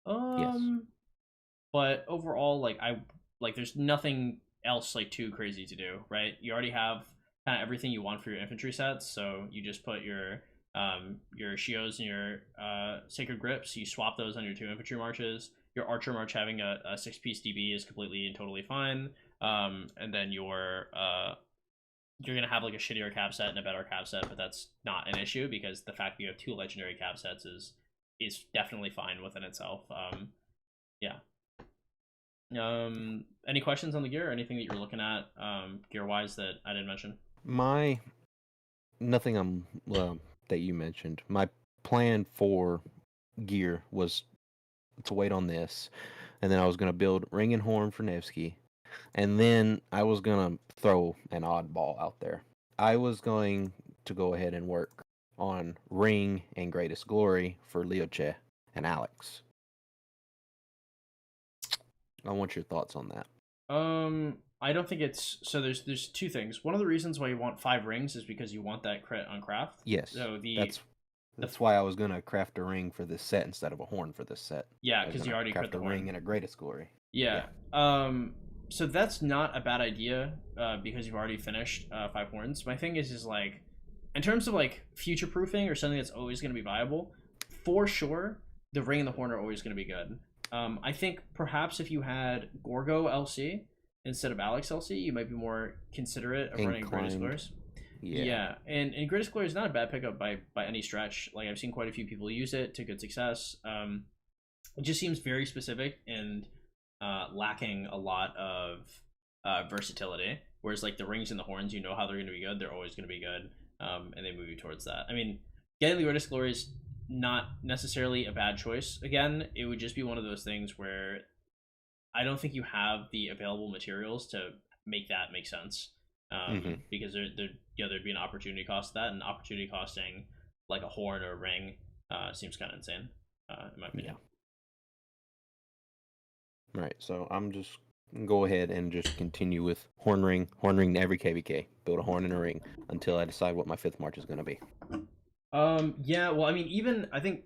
Yes. But overall, there's nothing else like too crazy to do, right? You already have kind of everything you want for your infantry sets, so you just put your shios and your sacred grips, you swap those on your 2 infantry marches. Your archer march having a 6-piece DB is completely and totally fine, and then you're gonna have like a shittier cav set and a better cav set, but that's not an issue because the fact that you have 2 legendary cav sets is is definitely fine within itself. Yeah. Any questions on the gear or anything that you were looking at gear wise that I didn't mention? My nothing that you mentioned. My plan for gear was to wait on this, and then I was gonna build ring and horn for Nevsky, and then I was gonna throw an oddball out there. I was going to go ahead and work on ring and greatest glory for Leoche and Alex. I want your thoughts on that. I don't think it's so. There's two things. One of the reasons why you want 5 rings is because you want that crit on craft. Yes, So that's why I was gonna craft a ring for this set instead of a horn for this set. Yeah, I was because you gonna already crit craft the a ring horn. and a greatest glory. Yeah. So that's not a bad idea because you've already finished 5 horns. My thing is like, in terms of like future proofing or something that's always going to be viable, for sure, the ring and the horn are always going to be good. I think perhaps if you had Gorgo LC instead of Alex LC, you might be more considerate of running Greatest Glories. Yeah, and Greatest Glory is not a bad pickup by any stretch. Like I've seen quite a few people use it to good success. It just seems very specific and lacking a lot of versatility. Whereas like the rings and the horns, you know how they're going to be good. They're always going to be good, and they move you towards that. I mean, getting the Greatest Glory is not necessarily a bad choice. Again, it would just be one of those things where I don't think you have the available materials to make that make sense. Because there'd be an opportunity cost to that, and opportunity costing like a horn or a ring seems kind of insane, in my opinion. Right. So I'm just go ahead and just continue with horn ring to every KVK. Build a horn and a ring until I decide what my 5th march is going to be. Yeah. Well, I mean, even I think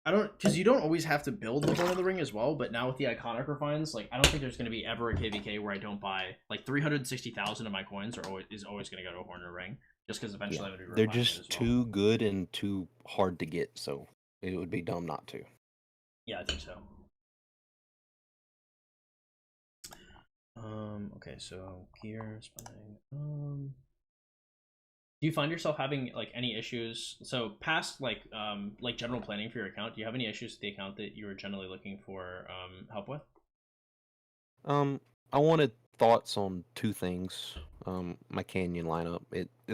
I don't because you don't always have to build the horn of the ring as well. But now with the iconic refines, like I don't think there's going to be ever a KVK where I don't buy like 360,000 of my coins is always going to go to a horn or ring just because eventually I'm going to be They're refining just it as well. too good and too hard to get, so it would be dumb not to. Yeah, I think so. Okay, so gear spending. Do you find yourself having like any issues? So past like general planning for your account, do you have any issues with the account that you were generally looking for help with? I wanted thoughts on 2 things. My canyon lineup.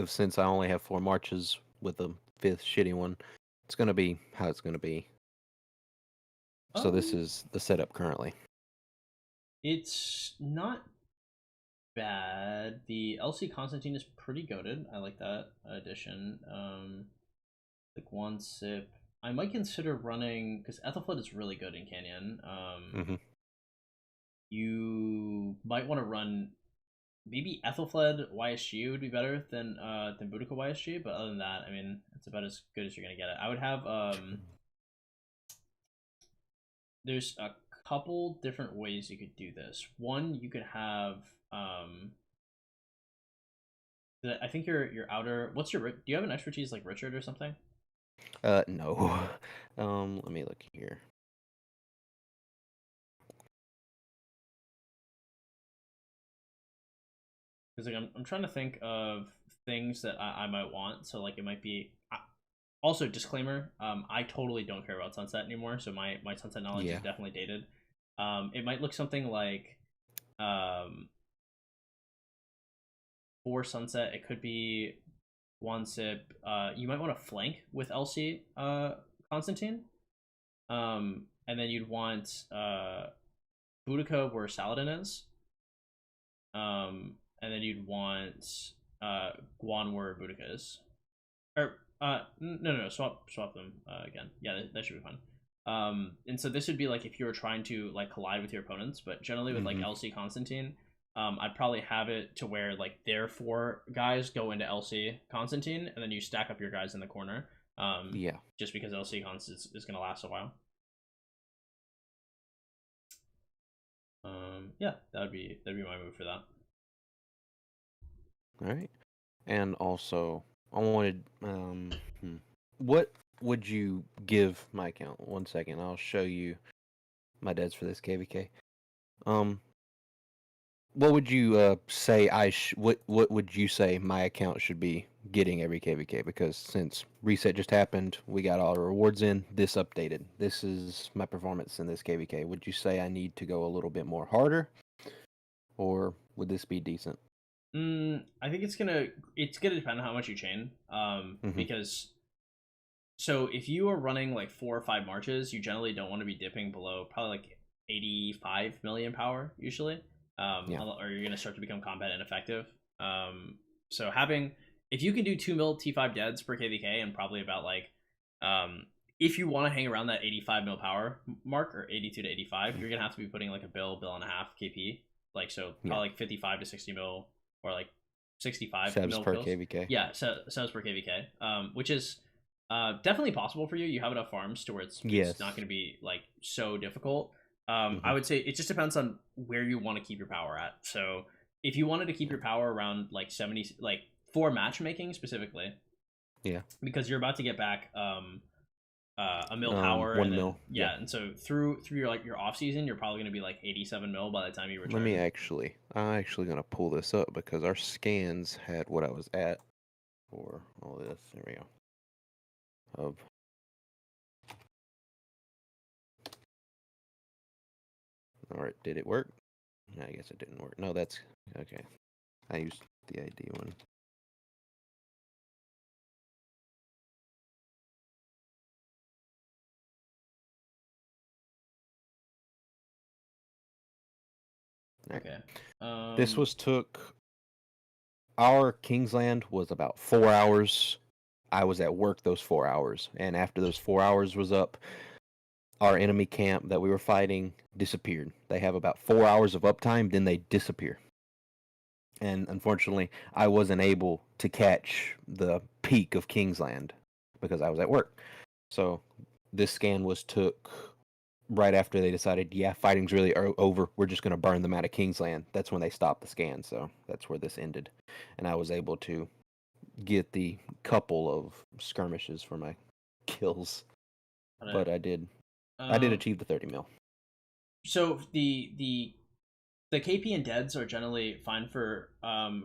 Since I only have 4 marches with a 5th shitty one, it's gonna be how it's gonna be. So this is the setup currently. It's not bad. The LC Constantine is pretty goated. I like that addition. Like one sip. I might consider running because Ethelfled is really good in Canyon. You might want to run maybe Ethelfled YSG would be better than Boudica YSG, but other than that, I mean, it's about as good as you're gonna get it. I would have there's a couple different ways you could do this. One, you could have I think your outer. What's your? Do you have an expertise like Richard or something? No. Let me look here. Because like I'm trying to think of things that I might want. So like it might be. Also, disclaimer: I totally don't care about Sunset anymore. So my Sunset knowledge is definitely dated. It might look something like for Sunset. It could be one sip. You might want to flank with LC Constantine. And then you'd want Boudica where Saladin is. And then you'd want Guan where Boudica is. Or no, swap them again. Yeah, that should be fun. And so this would be like if you were trying to like collide with your opponents, but generally with like LC Constantine, I'd probably have it to where like their 4 guys go into LC Constantine, and then you stack up your guys in the corner. Just because LC Constantine is gonna last a while. Yeah, that'd be my move for that. All right, and also I wanted what would you give my account? 1 second, I'll show you my deads for this KVK. What would you say what would you say my account should be getting every KVK? Because since reset just happened, we got all the rewards in. This updated. This is my performance in this KVK. Would you say I need to go a little bit more harder, or would this be decent? I think it's gonna depend on how much you chain. Hmm. Because so if you are running like 4 or 5 marches, you generally don't want to be dipping below probably like 85 million power usually. Yeah. Or you're gonna start to become combat ineffective. So having if you can do 2 mil T5 deads per KVK and probably about like if you want to hang around that 85 mil power mark or 82 to 85, you're gonna have to be putting like a bill and a half KP. Like so Yeah. probably like 55 to 60 mil or like 65 Sebs mil per kills. KVK. Yeah, subs per KVK. Which is definitely possible for you. You have enough farms to where it's not Yes. going to be like so difficult. Hmm. I would say it just depends on where you want to keep your power at. So if you wanted to keep your power around like 70, like for matchmaking specifically, Yeah. because you're about to get back a mil power, and 1 then mil. Yeah. yeah, and so through your like your off season, you're probably going to be like 87 mil by the time you Let me return. I'm actually gonna pull this up because our scans had what I was at for all this. There we go. Of all right, did it work? I guess it didn't work. No, that's okay. I used the ID one. All right. Okay. This was took our Kingsland was about 4 hours. I was at work those 4 hours, and after those 4 hours was up, our enemy camp that we were fighting disappeared. They have about 4 hours of uptime, then they disappear. And unfortunately, I wasn't able to catch the peak of Kingsland because I was at work. So this scan was took right after they decided, yeah, fighting's really over. We're just going to burn them out of Kingsland. That's when they stopped the scan. So that's where this ended. And I was able to get the couple of skirmishes for my kills. Got it. But I did Um, achieve the 30 mil. so the KP and deads are generally fine for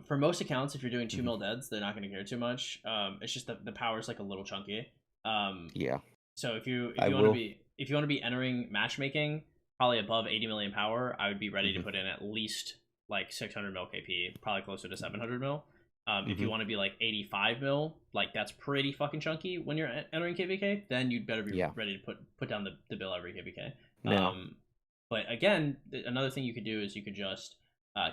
most accounts. If you're doing two Hmm. mil deads, they're not going to care too much. It's just the power is like a little chunky. Um, Yeah, so if I you want to will. be entering matchmaking, probably above 80 million power, I would be ready to Hmm. put in at least like 600 mil KP, probably closer to 700 mil. If you Hmm. want to be like 85 mil, like that's pretty fucking chunky when you're entering KVK, then you'd better be Yeah. ready to put down the bill every KVK. Now, But again, another thing you could do is you could just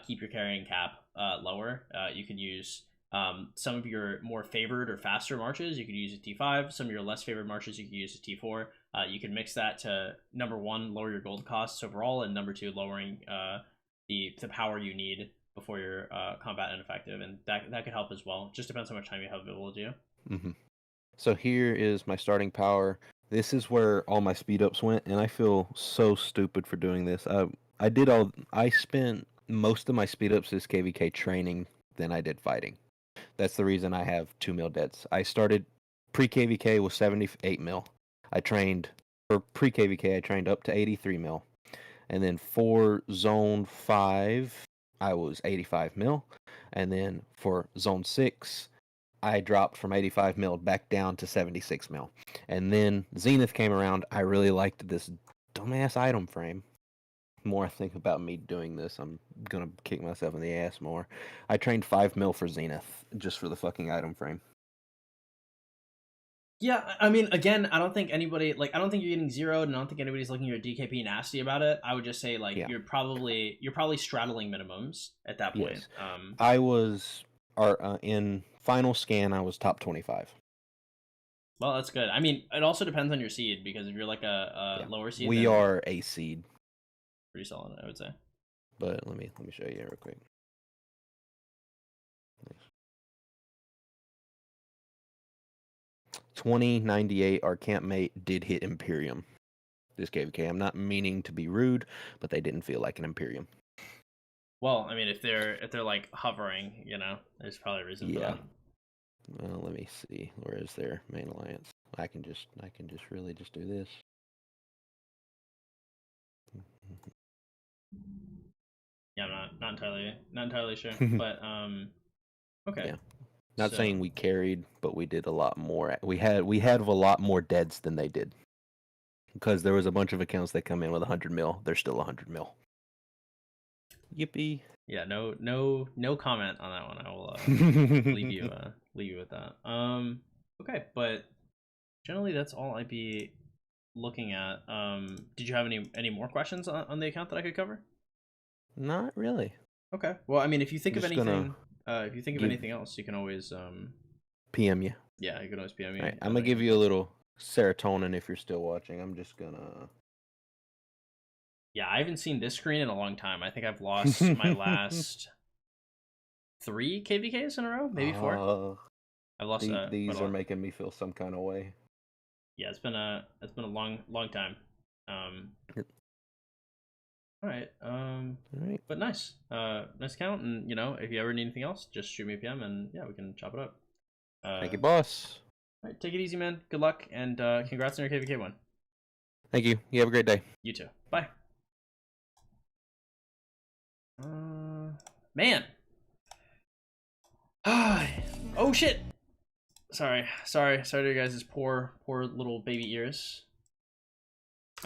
keep your carrying cap lower. You could use some of your more favored or faster marches. You could use a T5. Some of your less favored marches, you could use a T4. You can mix that to number one, lower your gold costs overall, and number two, lowering the power you need before you're combat ineffective, and that could help as well. Just depends how much time you have available to you. hmm so here is my starting power. This is where all my speed ups went, and I feel so stupid for doing this. I spent most of my speed ups this KVK training than I did fighting. That's the reason I have 2 mil deads. I started pre KVK with 78 mil. I trained for pre KVK. I trained up to 83 mil, and then for Zone 5, I was 85 mil, and then for Zone 6, I dropped from 85 mil back down to 76 mil. And then Zenith came around. I really liked this dumbass item frame. The more I think about me doing this, I'm gonna kick myself in the ass more. I trained 5 mil for Zenith just for the fucking item frame. Yeah, I mean, again, I don't think anybody like I don't think you're getting zeroed, and I don't think anybody's looking at your DKP nasty about it. I would just say like Yeah. you're probably straddling minimums at that point. Yes. I was in final scan. I was top 25. Well, that's good. I mean, it also depends on your seed because if you're like a Yeah. lower seed, We then are a seed, pretty solid, I would say. but let me show you real quick. 2098, our campmate did hit Imperium. This KVK. I'm not meaning to be rude, but they didn't feel like an Imperium. Well, I mean, if they're like hovering, there's probably a reason for Yeah. that. Well, let me see. Where is their main alliance? I can just really just do this. Yeah, I'm not entirely sure, but okay. Yeah. Not So, saying we carried, but we did a lot more. We had a lot more deads than they did. Because there was a bunch of accounts that come in with 100 mil. They're still 100 mil. Yippee. yeah, no comment on that one. I will leave you with that. Okay, but generally that's all I'd be looking at. Did you have any more questions on the account that I could cover? Not really. Okay. Well, I mean, if you think I'm of just gonna anything, if you think of give anything else, you can always PM you. yeah, you can always PM me. All right, I'm gonna give you a little serotonin if you're still watching. I'm just gonna. Yeah, I haven't seen this screen in a long time. I think I've lost my last 3 KVKs in a row, maybe 4. I've lost These are making me feel some kind of way. Yeah, it's been a long time. All right. All right. But nice. Nice account, and if you ever need anything else, just shoot me a PM, and yeah, we can chop it up. Thank you, boss. All right, take it easy, man. Good luck, and congrats on your KVK one. Thank you. You have a great day. You too. Bye. Man. Oh shit. Sorry to you guys' poor little baby ears.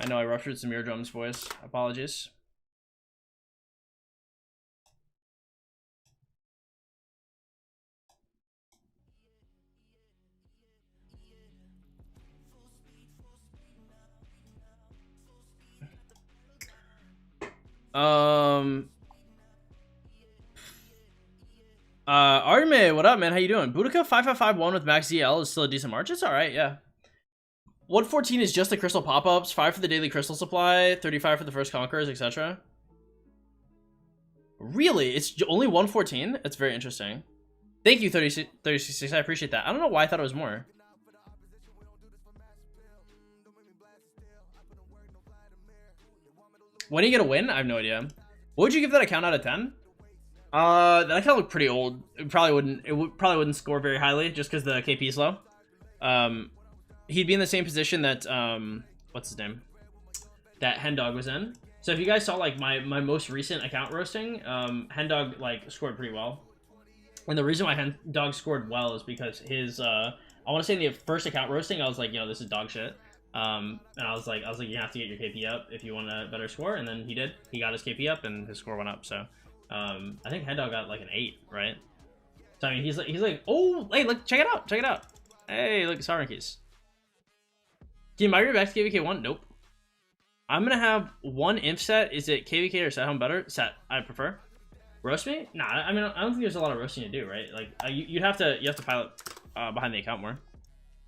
I know I ruptured some eardrums, boys. Apologies. Arme, what up, man? How you doing? Boudica 5551 with max ZL is still a decent march. It's all right, yeah. 114 is just the crystal pop-ups, 5 for the daily crystal supply, 35 for the first conquerors, etc. Really? It's only 114? That's very interesting. Thank you, 36. I appreciate that. I don't know why I thought it was more. When are you gonna win? I have no idea. What would you give that account out of 10? That account looked pretty old. It probably wouldn't score very highly just because the KP is low. He'd be in the same position that what's his name? That Hendog was in. So if you guys saw like my most recent account roasting, Hendog like scored pretty well. And the reason why Hendog scored well is because his I want to say in the first account roasting, I was like, this is dog shit. And I was like, you have to get your KP up if you want a better score, and then he did. He got his KP up, and his score went up. So, I think Hendog got like an 8, right? So I mean, he's like, oh, hey, look, check it out. Hey, look, Sovereign Keys. Can you migrate back to KVK 1? Nope. I'm gonna have one imp set. Is it KVK or set home better? Set, I prefer. Roast me? Nah, I mean, I don't think there's a lot of roasting to do, right? Like, you have to pilot behind the account more.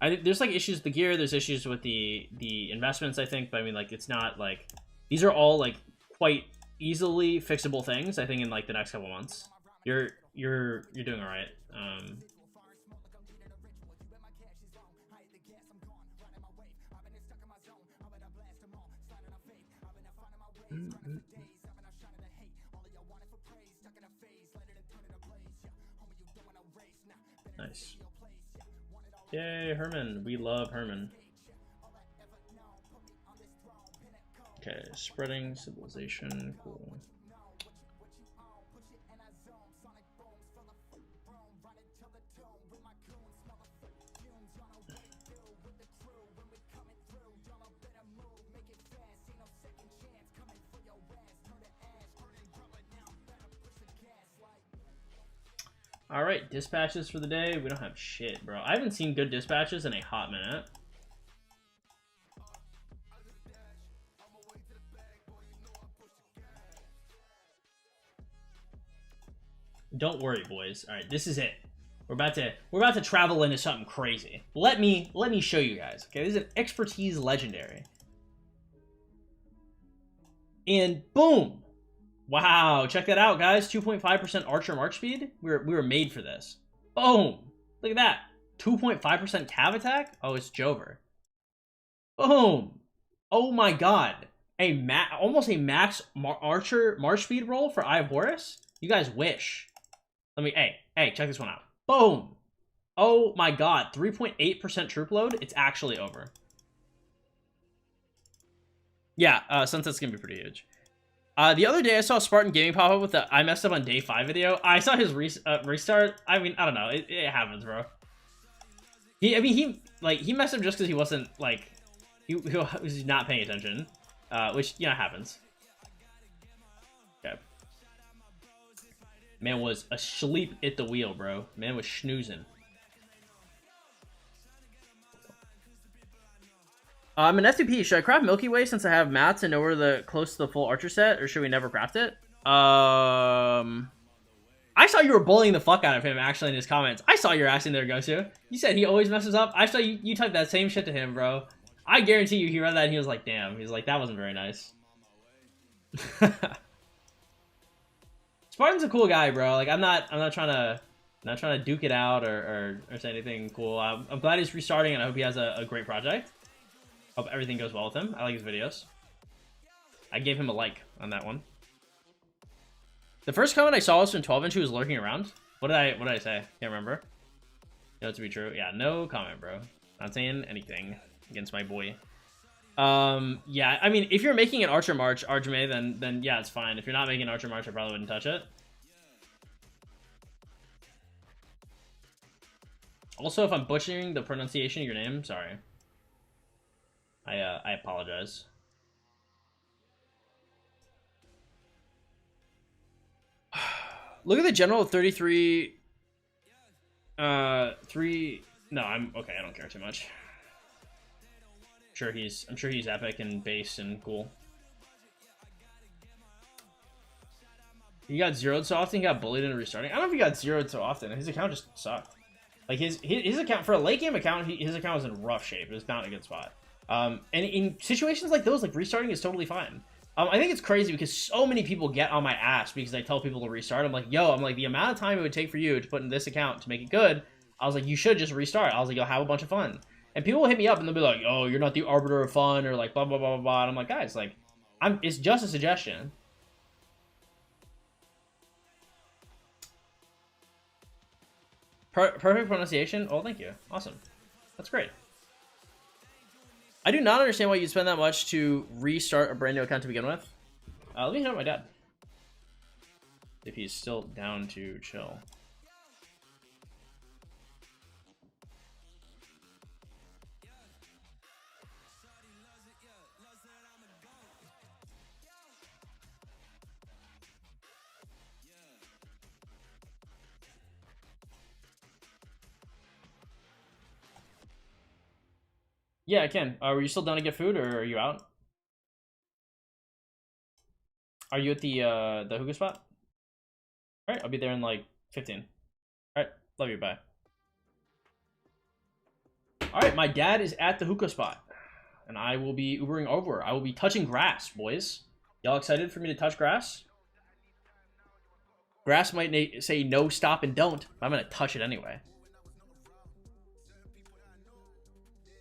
I think there's like issues with the gear, there's issues with the investments, I think, but I mean, like, it's not like these are all like quite easily fixable things. I think in like the next couple months, you're doing all right. Nice. Yay, Herman. We love Herman. Okay, spreading civilization. Cool. All right, dispatches for the day. We don't have shit, bro. I haven't seen good dispatches in a hot minute. Don't worry, boys. All right, this is it. We're about to travel into something crazy. Let me show you guys. Okay, this is an expertise legendary. And boom. Wow, check that out, guys. 2.5% Archer March speed. We were made for this. Boom. Look at that. 2.5% Cav attack. Oh, it's Jover. Boom. Oh my god. Almost a max Archer March speed roll for Eye of Horus. You guys wish. Hey, check this one out. Boom. Oh my god. 3.8% troop load. It's actually over. Yeah, Sunset's gonna be pretty huge. The other day I saw Spartan Gaming pop up with the I messed up on day 5 video. I saw his restart. I mean, I don't know. It happens, bro. He messed up just because he wasn't, like, he was not paying attention. Which, you know, happens. Okay. Man was asleep at the wheel, bro. Man was schnoozing. I'm an F2P. Should I craft Milky Way since I have mats and know where the close to the full Archer set, or should we never craft it? I saw you were bullying the fuck out of him actually in his comments. I saw your ass in there, Gosu. You said he always messes up. I saw you typed that same shit to him, bro. I guarantee you he read that and he was like, damn. He's like, that wasn't very nice. Spartan's a cool guy, bro. Like, I'm not trying to duke it out or say anything cool. I'm glad he's restarting and I hope he has a great project. Hope everything goes well with him. I like his videos. I gave him a like on that one. The first comment I saw was from 12-inch who was lurking around. What did I say? Can't remember. You know it to be true. Yeah, no comment, bro. Not saying anything against my boy. Yeah, I mean, if you're making an Archer March, Arjame, then yeah, it's fine. If you're not making an Archer March, I probably wouldn't touch it. Also, if I'm butchering the pronunciation of your name, sorry. I apologize. Look at the general 33. 3. No, I'm okay. I don't care too much. I'm sure he's epic and base and cool. He got zeroed so often. He got bullied into restarting. I don't know if he got zeroed so often. His account just sucked. Like his account for a late game account, his account was in rough shape. It was not a good spot. And in situations like those, like restarting is totally fine. I think it's crazy because so many people get on my ass because I tell people to restart. I'm like, the amount of time it would take for you to put in this account to make it good, I was like, you should just restart. I was like, you'll have a bunch of fun. And people will hit me up and they'll be like, oh, you're not the arbiter of fun, or like blah, blah, blah, blah, blah. And I'm like, guys, like, it's just a suggestion. Perfect pronunciation. Oh, thank you. Awesome. That's great. I do not understand why you'd spend that much to restart a brand new account to begin with. Let me hit up my dad. If he's still down to chill. Yeah, I can. Were you still down to get food, or are you out? Are you at the hookah spot? All right, I'll be there in like 15. All right, love you, bye. All right, my dad is at the hookah spot, and I will be Ubering over. I will be touching grass, boys. Y'all excited for me to touch grass? Grass might say no, stop, and don't, but I'm gonna touch it anyway.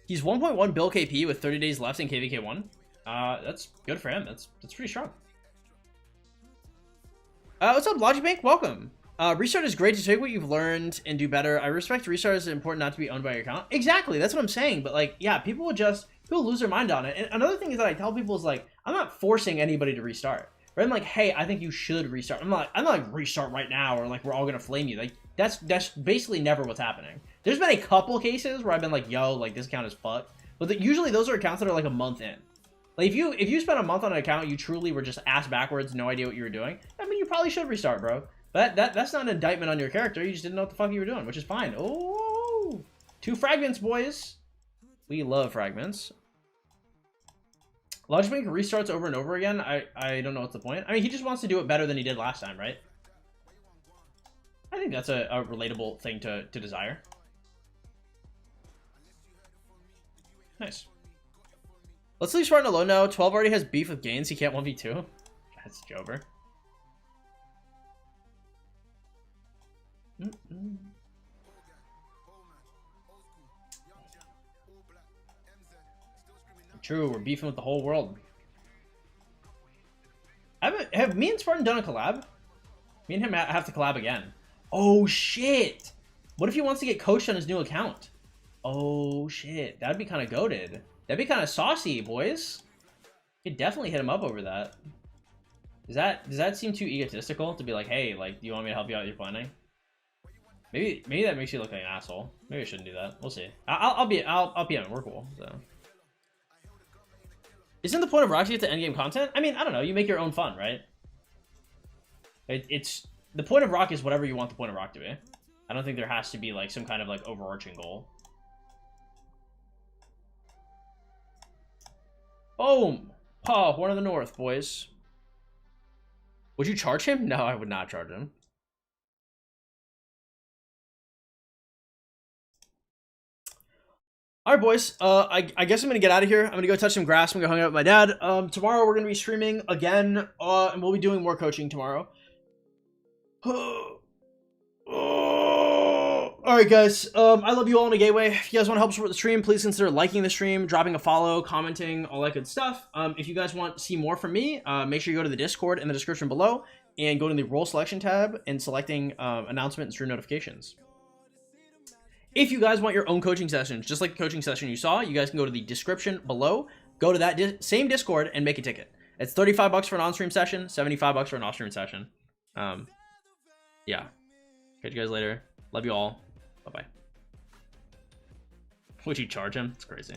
He's 1.1 bill KP with 30 days left in KVK1. That's good for him. That's pretty strong. What's up, Logic Bank? Welcome. Restart is great to take what you've learned and do better. I respect restart is important not to be owned by your account. Exactly, that's what I'm saying. But like, yeah, people lose their mind on it. And another thing is that I tell people is like, I'm not forcing anybody to restart. Right? I'm like, hey, I think you should restart. I'm not like restart right now, or like we're all gonna flame you. Like that's basically never what's happening. There's been a couple cases where I've been like, yo, like this account is fucked. But usually those are accounts that are like a month in. Like if you spent a month on an account, you truly were just ass backwards, no idea what you were doing. I mean, you probably should restart, bro. But that's not an indictment on your character. You just didn't know what the fuck you were doing, which is fine. Oh, 2 fragments, boys. We love fragments. Logicbank restarts over and over again. I don't know what's the point. I mean, he just wants to do it better than he did last time, right? I think that's a relatable thing to desire. Nice. Let's leave Spartan alone now. 12 already has beef with Gains. He can't 1v2. That's Jover. True, we're beefing with the whole world. Have me and Spartan done a collab? Me and him have to collab again. Oh shit! What if he wants to get coached on his new account? Oh shit, that'd be kind of goated. That'd be kind of saucy, boys. Could definitely hit him up over that. Does that seem too egotistical to be like, hey, like, do you want me to help you out with your planning? Maybe that makes you look like an asshole. Maybe I shouldn't do that. We'll see. I'll PM. We're cool. So, isn't the point of Roxy to endgame content? I mean, I don't know. You make your own fun, right? It's the point of Rock is whatever you want the point of Rock to be. I don't think there has to be like some kind of like overarching goal. Boom! Paw, Horn of the North, boys. Would you charge him? No, I would not charge him. All right, boys. I guess I'm gonna get out of here. I'm gonna go touch some grass. I'm gonna go hang out with my dad. Tomorrow we're gonna be streaming again. And we'll be doing more coaching tomorrow. All right, guys. I love you all in a gateway. If you guys want to help support the stream, please consider liking the stream, dropping a follow, commenting, all that good stuff. If you guys want to see more from me, make sure you go to the Discord in the description below and go to the role selection tab and selecting announcement and stream notifications. If you guys want your own coaching sessions, just like the coaching session you saw, you guys can go to the description below, go to that same Discord and make a ticket. It's $35 for an on-stream session, $75 for an off-stream session. Yeah. Catch you guys later. Love you all. Bye-bye. Would you charge him? It's crazy.